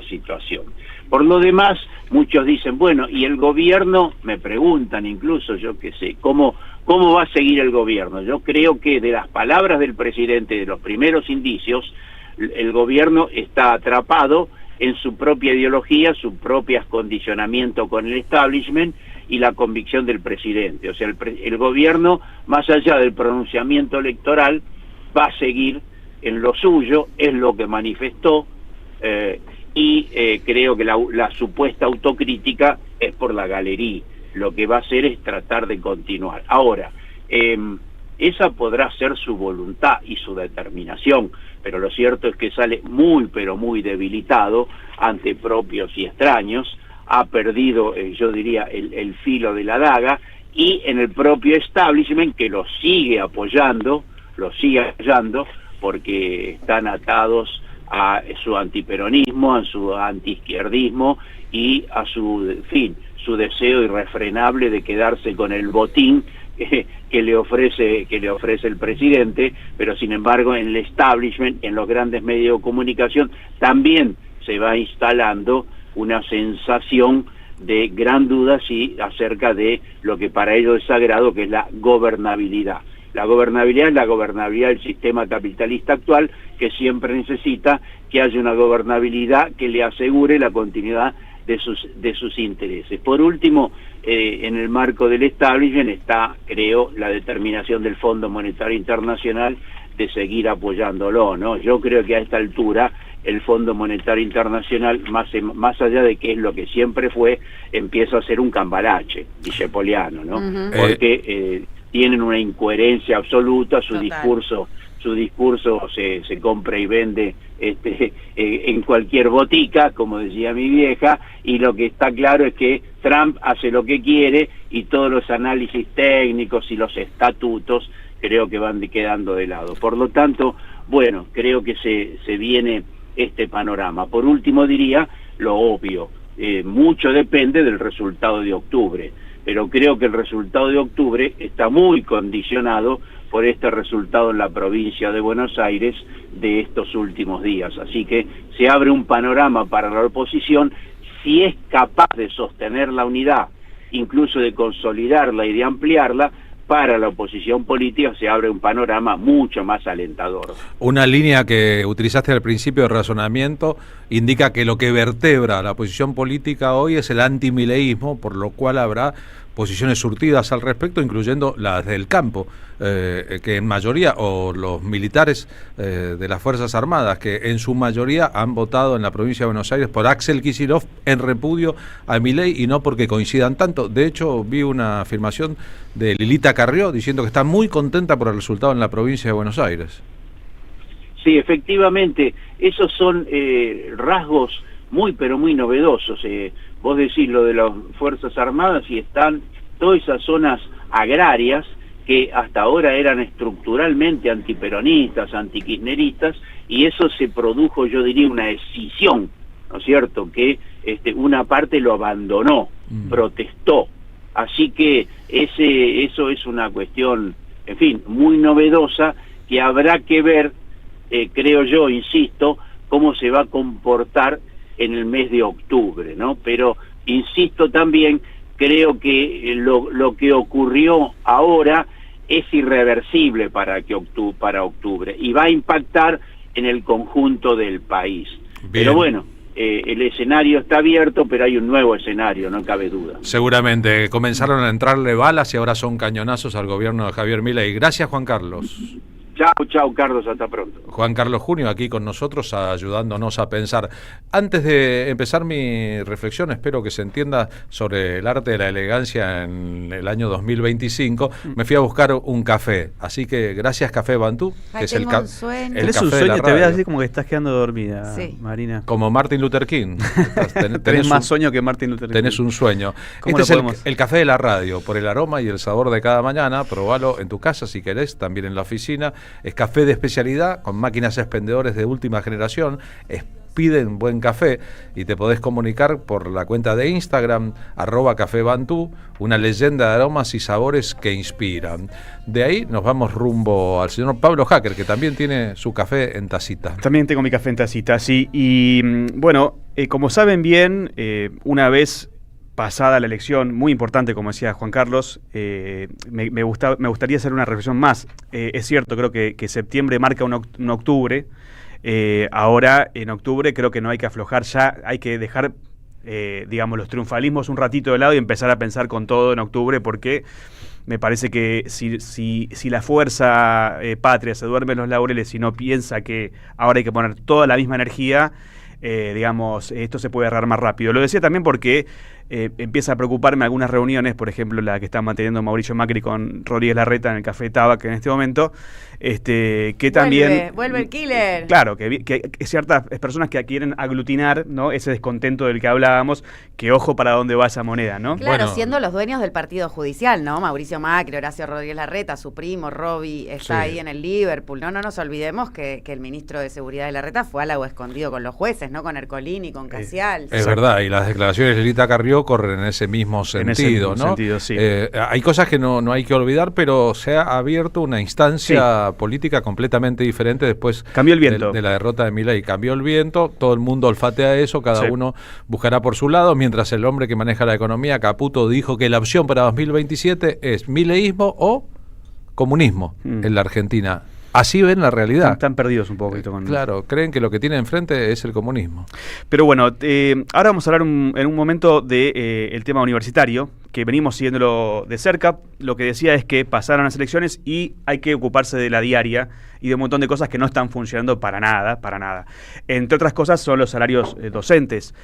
situación. Por lo demás, muchos dicen, bueno, ¿y el gobierno? Me preguntan incluso, yo qué sé, ¿cómo va a seguir el gobierno? Yo creo que de las palabras del presidente, de los primeros indicios, el gobierno está atrapado en su propia ideología, su propio condicionamiento con el establishment y la convicción del presidente. O sea, el gobierno, más allá del pronunciamiento electoral, va a seguir en lo suyo, es lo que manifestó, y creo que la supuesta autocrítica es por la galería. Lo que va a hacer es tratar de continuar. Ahora, esa podrá ser su voluntad y su determinación, pero lo cierto es que sale muy, pero muy debilitado ante propios y extraños, ha perdido, yo diría, el filo de la daga, y en el propio establishment, que lo sigue apoyando, porque están atados a su antiperonismo, a su antiizquierdismo y a su deseo irrefrenable de quedarse con el botín que le ofrece el presidente, pero sin embargo en el establishment, en los grandes medios de comunicación, también se va instalando una sensación de gran duda acerca de lo que para ellos es sagrado, que es la gobernabilidad. La gobernabilidad es la gobernabilidad del sistema capitalista actual, que siempre necesita que haya una gobernabilidad que le asegure la continuidad de sus intereses. Por último, en el marco del establishment está, creo, la determinación del Fondo Monetario Internacional de seguir apoyándolo, ¿no? Yo creo que a esta altura el Fondo Monetario Internacional, más allá de que es lo que siempre fue, empieza a ser un cambalache guillepoliano, ¿no? Porque tienen una incoherencia absoluta, su discurso se compra y vende en cualquier botica, como decía mi vieja, y lo que está claro es que Trump hace lo que quiere y todos los análisis técnicos y los estatutos creo que van quedando de lado. Por lo tanto, bueno, creo que se viene este panorama. Por último diría lo obvio, mucho depende del resultado de octubre, pero creo que el resultado de octubre está muy condicionado por este resultado en la provincia de Buenos Aires de estos últimos días. Así que se abre un panorama para la oposición, si es capaz de sostener la unidad, incluso de consolidarla y de ampliarla. Para la oposición política se abre un panorama mucho más alentador. Una línea que utilizaste al principio de razonamiento indica que lo que vertebra la oposición política hoy es el antimileísmo, por lo cual habrá posiciones surtidas al respecto, incluyendo las del campo, que en mayoría, o los militares de las Fuerzas Armadas, que en su mayoría han votado en la provincia de Buenos Aires por Axel Kicillof en repudio a Milei, y no porque coincidan tanto. De hecho, vi una afirmación de Lilita Carrió diciendo que está muy contenta por el resultado en la provincia de Buenos Aires. Sí, efectivamente, esos son rasgos muy, pero muy novedosos. Vos decís lo de las Fuerzas Armadas y están todas esas zonas agrarias que hasta ahora eran estructuralmente antiperonistas, antikirchneristas, y eso se produjo, yo diría, una escisión, ¿no es cierto?, que una parte lo abandonó, protestó. Así que eso es una cuestión, en fin, muy novedosa, que habrá que ver, creo yo, insisto, cómo se va a comportar en el mes de octubre, ¿no? Pero, insisto también, creo que lo que ocurrió ahora es irreversible para octubre y va a impactar en el conjunto del país. Bien. Pero bueno, el escenario está abierto, pero hay un nuevo escenario, no cabe duda. Seguramente comenzaron a entrarle balas y ahora son cañonazos al gobierno de Javier Milei. Gracias, Juan Carlos. Chao, Carlos, hasta pronto. Juan Carlos Junio aquí con nosotros ayudándonos a pensar. Antes de empezar mi reflexión, espero que se entienda sobre el arte de la elegancia en el año 2025, me fui a buscar un café. Así que gracias Café Bantú, que es el café es un sueño, te veo así como que estás quedando dormida, sí. Marina. Como Martin Luther King. Tenés más sueño que Martin Luther King. Tenés un sueño. Este es el café de la radio, por el aroma y el sabor de cada mañana. Probalo en tu casa si querés, también en la oficina. Es café de especialidad con máquinas expendedores de última generación. Piden buen café y te podés comunicar por la cuenta de Instagram @cafébantú, una leyenda de aromas y sabores que inspiran. De ahí nos vamos rumbo al señor Pablo Hacker, que también tiene su café en tacita. También tengo mi café en tacita, sí. Y bueno, como saben bien, una vez pasada la elección, muy importante, como decía Juan Carlos, me gustaría hacer una reflexión más. Es cierto, creo que septiembre marca un octubre, Ahora, en octubre, creo que no hay que aflojar ya, hay que dejar, digamos, los triunfalismos un ratito de lado y empezar a pensar con todo en octubre, porque me parece que si la fuerza patria se duerme en los laureles y no piensa que ahora hay que poner toda la misma energía, digamos, esto se puede errar más rápido. Lo decía también porque empieza a preocuparme algunas reuniones, por ejemplo la que está manteniendo Mauricio Macri con Rodríguez Larreta en el Café Tabac en este momento, que también... Vuelve el killer. Claro, que ciertas personas que quieren aglutinar, ¿no?, ese descontento del que hablábamos, que ojo para dónde va esa moneda, ¿no? Claro, siendo los dueños del partido judicial, ¿no? Mauricio Macri, Horacio Rodríguez Larreta, su primo, Roby, está ahí en el Liverpool. No nos olvidemos que el ministro de Seguridad de Larreta fue al agua escondido con los jueces, ¿no? Con Ercolini, con Casial. Es verdad, y las declaraciones de Lilita Carrió corren en ese mismo sentido, ¿no? Sí. Hay cosas que no hay que olvidar, pero se ha abierto una instancia política completamente diferente después cambió el viento. De la derrota de Milei. Cambió el viento, todo el mundo olfatea eso, cada uno buscará por su lado, mientras el hombre que maneja la economía, Caputo, dijo que la opción para 2027 es mileísmo o comunismo en la Argentina. Así ven la realidad. Están perdidos un poquito. Claro, creen que lo que tienen enfrente es el comunismo. Pero bueno, ahora vamos a hablar en un momento del tema universitario, que venimos siguiéndolo de cerca. Lo que decía es que pasaron las elecciones y hay que ocuparse de la diaria y de un montón de cosas que no están funcionando para nada. Entre otras cosas son los salarios docentes.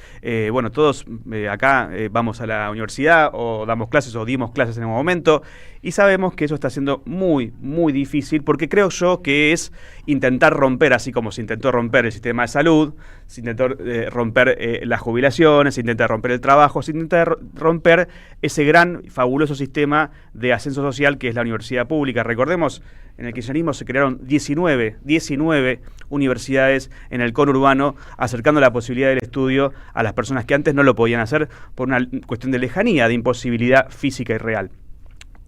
Bueno, todos acá vamos a la universidad o damos clases o dimos clases en un momento y sabemos que eso está siendo muy, muy difícil, porque creo yo que es intentar romper, así como se intentó romper el sistema de salud, se intentó romper las jubilaciones, se intenta romper el trabajo, se intenta romper ese gran, fabuloso sistema de ascenso social que es la universidad pública. Recordemos, en el kirchnerismo se crearon 19 universidades en el conurbano, acercando la posibilidad del estudio a las personas que antes no lo podían hacer por una cuestión de lejanía, de imposibilidad física y real.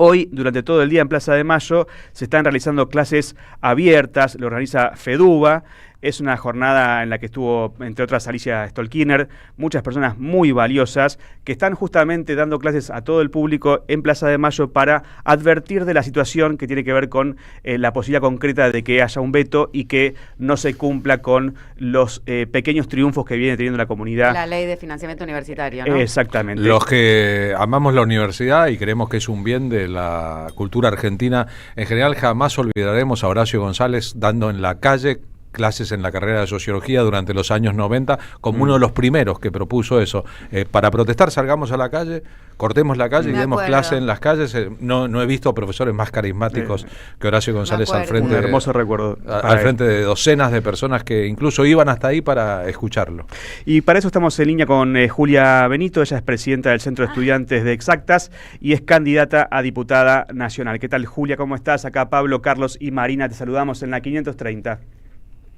Hoy, durante todo el día en Plaza de Mayo, se están realizando clases abiertas, lo organiza FEDUBA. Es una jornada en la que estuvo, entre otras, Alicia Stolkiner, muchas personas muy valiosas que están justamente dando clases a todo el público en Plaza de Mayo para advertir de la situación que tiene que ver con la posibilidad concreta de que haya un veto y que no se cumpla con los pequeños triunfos que viene teniendo la comunidad. La ley de financiamiento universitario, ¿no? Exactamente. Los que amamos la universidad y creemos que es un bien de la cultura argentina en general, jamás olvidaremos a Horacio González dando en la calle clases en la carrera de Sociología durante los años 90, como uno de los primeros que propuso eso. Para protestar, salgamos a la calle, cortemos la calle y demos clase en las calles. No he visto profesores más carismáticos que Horacio González al frente. Un hermoso recuerdo. Al frente de docenas de personas que incluso iban hasta ahí para escucharlo. Y para eso estamos en línea con Julia Benito. Ella es presidenta del Centro de Estudiantes de Exactas y es candidata a diputada nacional. ¿Qué tal, Julia? ¿Cómo estás? Acá Pablo, Carlos y Marina te saludamos en la 530.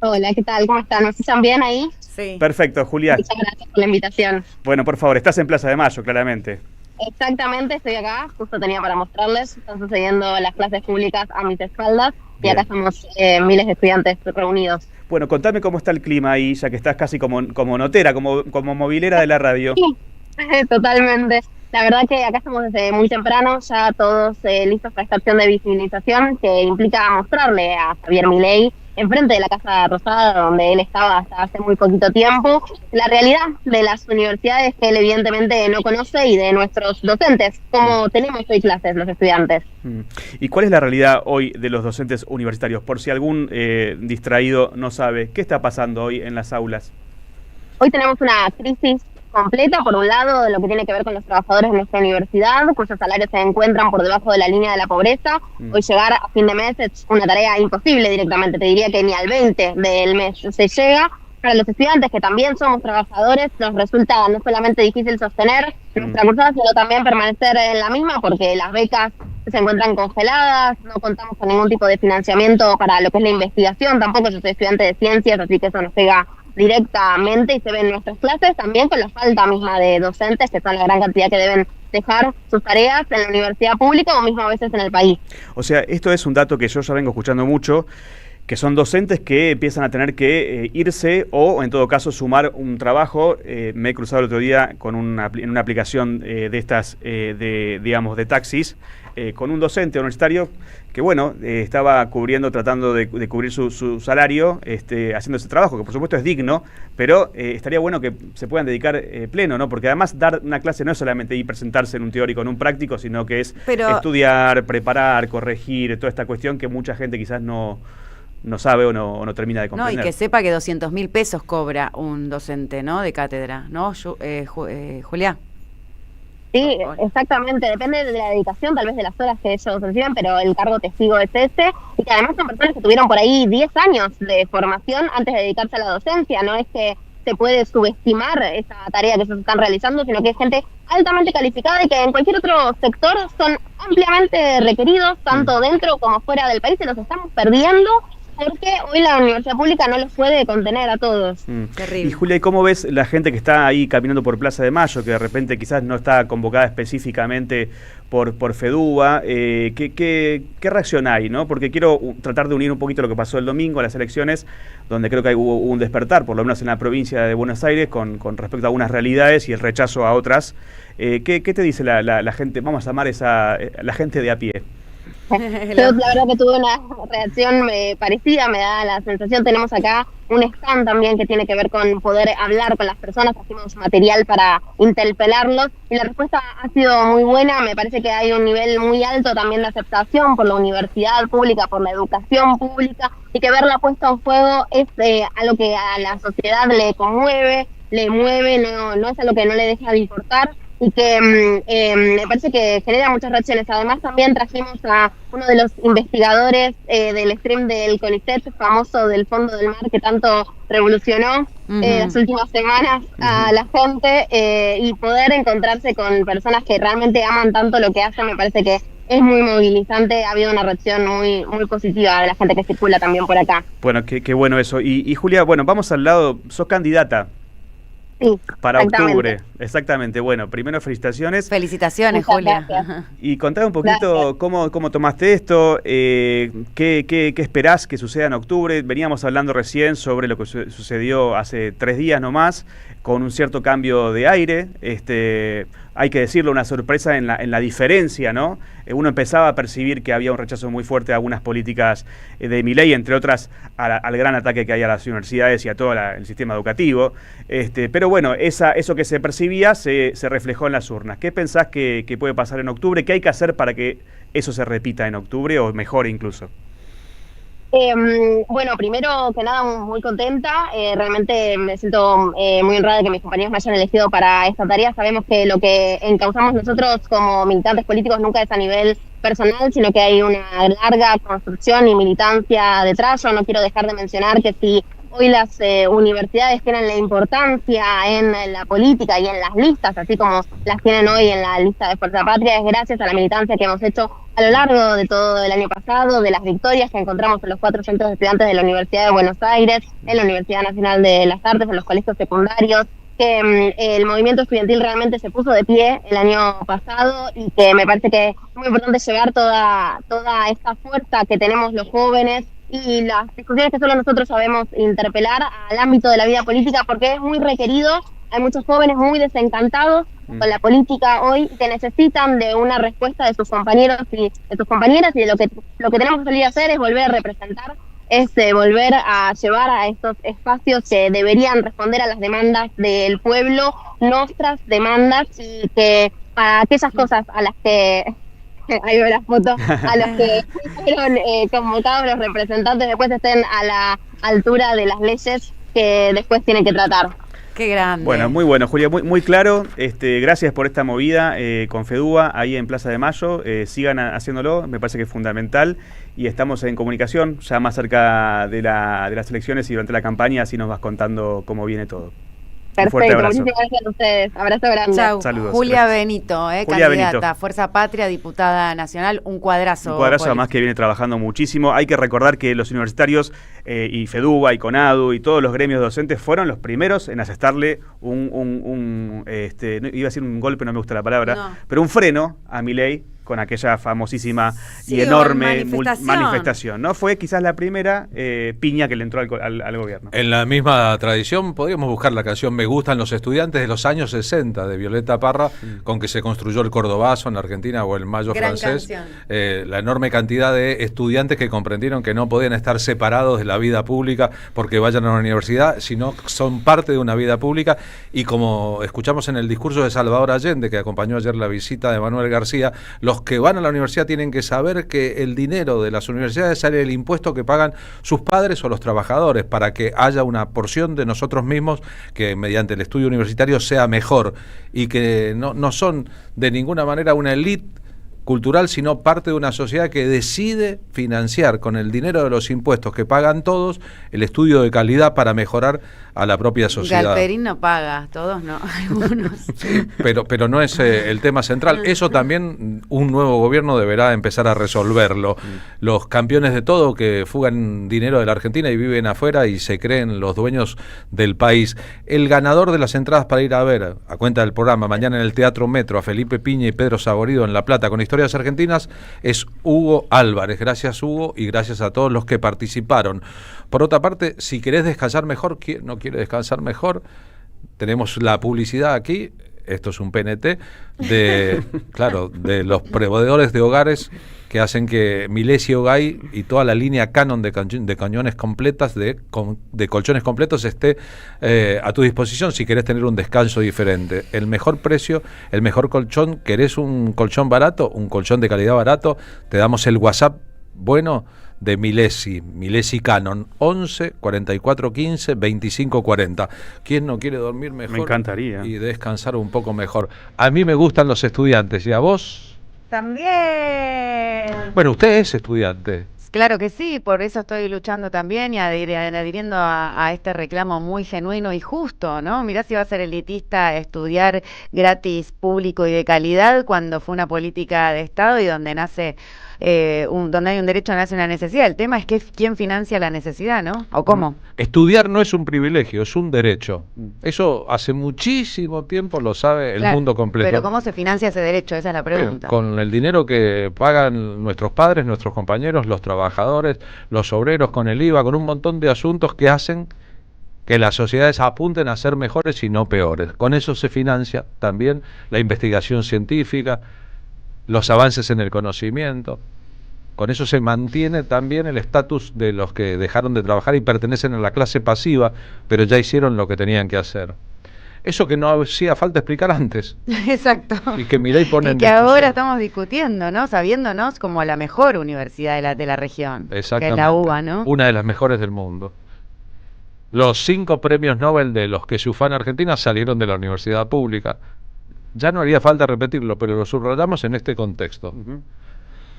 Hola, ¿qué tal? ¿Cómo están? ¿Me escuchan bien ahí? Sí. Perfecto, Julia. Muchas gracias por la invitación. Bueno, por favor, estás en Plaza de Mayo, claramente. Exactamente, estoy acá, justo tenía para mostrarles. Están sucediendo las clases públicas a mis espaldas. Bien. Y acá estamos miles de estudiantes reunidos. Bueno, contame cómo está el clima ahí, ya que estás casi como notera, como movilera de la radio. Sí, totalmente. La verdad que acá estamos desde muy temprano, ya todos listos para esta acción de visibilización que implica mostrarle a Javier Milei, enfrente de la Casa Rosada, donde él estaba hasta hace muy poquito tiempo, la realidad de las universidades que él evidentemente no conoce y de nuestros docentes, como tenemos hoy clases los estudiantes. ¿Y cuál es la realidad hoy de los docentes universitarios? Por si algún distraído no sabe, ¿qué está pasando hoy en las aulas? Hoy tenemos una crisis completa, por un lado, de lo que tiene que ver con los trabajadores de nuestra universidad, cuyos salarios se encuentran por debajo de la línea de la pobreza. Hoy llegar a fin de mes es una tarea imposible directamente, te diría que ni al 20 del mes se llega. Para los estudiantes, que también somos trabajadores, nos resulta no solamente difícil sostener nuestra cursada, sino también permanecer en la misma, porque las becas se encuentran congeladas, no contamos con ningún tipo de financiamiento para lo que es la investigación, tampoco yo soy estudiante de ciencias, así que eso nos pega directamente y se ve en nuestras clases, también con la falta misma de docentes, que son la gran cantidad que deben dejar sus tareas en la universidad pública o mismo a veces en el país. O sea, esto es un dato que yo ya vengo escuchando mucho, que son docentes que empiezan a tener que irse o en todo caso sumar un trabajo. Me he cruzado el otro día con en una aplicación de estas, de taxis, con un docente universitario que bueno, estaba tratando de cubrir su salario, haciendo ese trabajo, que por supuesto es digno, pero estaría bueno que se puedan dedicar pleno, ¿no? Porque además dar una clase no es solamente ir presentarse en un teórico, en un práctico, sino que es estudiar, preparar, corregir, toda esta cuestión que mucha gente quizás no sabe o no termina de comprender. No, y que sepa que 200.000 pesos cobra un docente, ¿no? De cátedra, ¿no? Julia. Sí, exactamente, depende de la dedicación, tal vez de las horas que ellos reciben, pero el cargo testigo es ese, y que además son personas que tuvieron por ahí 10 años de formación antes de dedicarse a la docencia. No es que se puede subestimar esa tarea que ellos están realizando, sino que es gente altamente calificada y que en cualquier otro sector son ampliamente requeridos, tanto dentro como fuera del país, y los estamos perdiendo porque hoy la universidad pública no los puede contener a todos. Terrible. Y Julia, ¿y cómo ves la gente que está ahí caminando por Plaza de Mayo, que de repente quizás no está convocada específicamente por FEDUBA? ¿Qué reacción hay, ¿no? Porque quiero tratar de unir un poquito lo que pasó el domingo a las elecciones, donde creo que hubo un despertar, por lo menos en la provincia de Buenos Aires, con respecto a algunas realidades y el rechazo a otras. ¿Qué te dice la gente, vamos a llamar la gente de a pie? Yo la verdad que tuve una reacción parecida, me da la sensación. Tenemos acá un stand también que tiene que ver con poder hablar con las personas, hacemos material para interpelarlos y la respuesta ha sido muy buena. Me parece que hay un nivel muy alto también de aceptación por la universidad pública, por la educación pública, y que verla puesta en fuego es algo que a la sociedad le conmueve, le mueve, no es algo que no le deja de importar. Y que me parece que genera muchas reacciones. Además también trajimos a uno de los investigadores del stream del CONICET, famoso del Fondo del Mar, que tanto revolucionó las últimas semanas a la gente, y poder encontrarse con personas que realmente aman tanto lo que hacen, me parece que es muy movilizante. Ha habido una reacción muy, muy positiva de la gente que circula también por acá. Bueno, qué bueno eso. Y Julia, bueno, vamos al lado, sos candidata. Sí, para octubre, exactamente. Bueno, primero felicitaciones. Felicitaciones, muchas Julia. Gracias. Y contame un poquito cómo tomaste esto, qué esperás que suceda en octubre. Veníamos hablando recién sobre lo que sucedió hace 3 días nomás, con un cierto cambio de aire. Hay que decirlo, una sorpresa en la diferencia, ¿no? Uno empezaba a percibir que había un rechazo muy fuerte a algunas políticas de Milei, entre otras al gran ataque que hay a las universidades y a todo el sistema educativo. Pero bueno, eso que se percibía se reflejó en las urnas. ¿Qué pensás que puede pasar en octubre? ¿Qué hay que hacer para que eso se repita en octubre o mejore incluso? Bueno, primero que nada, muy contenta. Realmente me siento muy honrada de que mis compañeros me hayan elegido para esta tarea. Sabemos que lo que encauzamos nosotros como militantes políticos nunca es a nivel personal, sino que hay una larga construcción y militancia detrás. Yo no quiero dejar de mencionar que si hoy las universidades tienen la importancia en la política y en las listas, así como las tienen hoy en la lista de Fuerza Patria, es gracias a la militancia que hemos hecho a lo largo de todo el año pasado, de las victorias que encontramos en los 4 centros de estudiantes de la Universidad de Buenos Aires, en la Universidad Nacional de las Artes, en los colegios secundarios, que el movimiento estudiantil realmente se puso de pie el año pasado, y que me parece que es muy importante llevar toda esta fuerza que tenemos los jóvenes y las discusiones que solo nosotros sabemos interpelar al ámbito de la vida política, porque es muy requerido. Hay muchos jóvenes muy desencantados con la política hoy, que necesitan de una respuesta de sus compañeros y de sus compañeras, y lo que tenemos que salir a hacer es volver a representar, es volver a llevar a estos espacios que deberían responder a las demandas del pueblo, nuestras demandas, y que para aquellas cosas a las que ahí veo las fotos, a los que fueron convocados los representantes después estén a la altura de las leyes que después tienen que tratar. Qué grande. Bueno, muy bueno, Julia, muy claro. Gracias por esta movida con FEDUBA ahí en Plaza de Mayo. Sigan haciéndolo, me parece que es fundamental. Y estamos en comunicación ya más cerca de las elecciones y durante la campaña, así nos vas contando cómo viene todo. Perfecto, muchísimas gracias a ustedes. Abrazo grande. Chau. Saludos. Julia gracias. Benito, Julia candidata, Benito. Fuerza Patria, diputada nacional, un cuadrazo. Un cuadrazo además que viene trabajando muchísimo. Hay que recordar que los universitarios y FEDUBA y CONADU y todos los gremios docentes fueron los primeros en asestarle iba a decir un golpe, no me gusta la palabra, pero un freno a Milei con aquella famosísima Sí, y enorme manifestación. ¿no? Fue quizás la primera piña que le entró al gobierno. En la misma tradición podríamos buscar la canción Me gustan los estudiantes de los años 60 de Violeta Parra, con que se construyó el Cordobazo en Argentina o el Mayo Gran francés. canción. La enorme cantidad de estudiantes que comprendieron que no podían estar separados de la vida pública porque vayan a la universidad, sino son parte de una vida pública. Y como escuchamos en el discurso de Salvador Allende, que acompañó ayer la visita de Manuel García, los que van a la universidad tienen que saber que el dinero de las universidades sale del impuesto que pagan sus padres o los trabajadores, para que haya una porción de nosotros mismos que mediante el estudio universitario sea mejor, y que no son de ninguna manera una élite cultural, sino parte de una sociedad que decide financiar con el dinero de los impuestos que pagan todos el estudio de calidad para mejorar a la propia sociedad. Galperín no paga, todos no, algunos. Sí, pero no es el tema central. Eso también un nuevo gobierno deberá empezar a resolverlo. Los campeones de todo que fugan dinero de la Argentina y viven afuera y se creen los dueños del país. El ganador de las entradas para ir a ver, a cuenta del programa, mañana en el Teatro Metro, a Felipe Piña y Pedro Saborido en La Plata con Historias Argentinas, es Hugo Álvarez. Gracias, Hugo, y gracias a todos los que participaron. Por otra parte, si querés descansar mejor, ¿quién no quiere descansar mejor? Tenemos la publicidad aquí, esto es un PNT, de los proveedores de hogares que hacen que Milesi Ogay y toda la línea Canon de cañones completas, de colchones completos, esté a tu disposición si querés tener un descanso diferente. El mejor precio, el mejor colchón. ¿Querés un colchón barato? Un colchón de calidad barato. Te damos el WhatsApp bueno de Milesi Canon, 11 44 15 25 40. ¿Quién no quiere dormir mejor? Me encantaría. Y descansar un poco mejor. A mí me gustan los estudiantes, ¿y a vos? También. Bueno, usted es estudiante. Claro que sí, por eso estoy luchando también y adhiriendo a este reclamo muy genuino y justo, ¿no? Mirá si va a ser elitista estudiar gratis, público y de calidad cuando fue una política de Estado y donde nace, donde hay un derecho nace una necesidad. El tema es que quién financia la necesidad, ¿no? ¿O cómo? Estudiar no es un privilegio, es un derecho. Eso hace muchísimo tiempo lo sabe el mundo completo. Pero ¿cómo se financia ese derecho? Esa es la pregunta. Con el dinero que pagan nuestros padres, nuestros compañeros, los trabajadores, los obreros, con el IVA, con un montón de asuntos que hacen que las sociedades apunten a ser mejores y no peores. Con eso se financia también la investigación científica, los avances en el conocimiento. Con eso se mantiene también el estatus de los que dejaron de trabajar y pertenecen a la clase pasiva, pero ya hicieron lo que tenían que hacer. Eso que no hacía falta explicar antes. Exacto. Y que Milei pone y que ahora estamos discutiendo, ¿no? Sabiéndonos como la mejor universidad de la región. Exactamente. Que es la UBA, ¿no? Una de las mejores del mundo. Los 5 premios Nobel de los que se ufana Argentina salieron de la universidad pública. Ya no haría falta repetirlo, pero lo subrayamos en este contexto.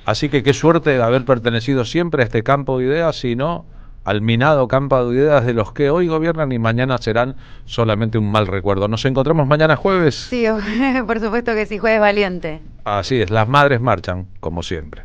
Así que qué suerte de haber pertenecido siempre a este campo de ideas, sino al minado campo de ideas de los que hoy gobiernan y mañana serán solamente un mal recuerdo. Nos encontramos mañana jueves. Sí, por supuesto que sí, jueves valiente. Así es, las madres marchan, como siempre.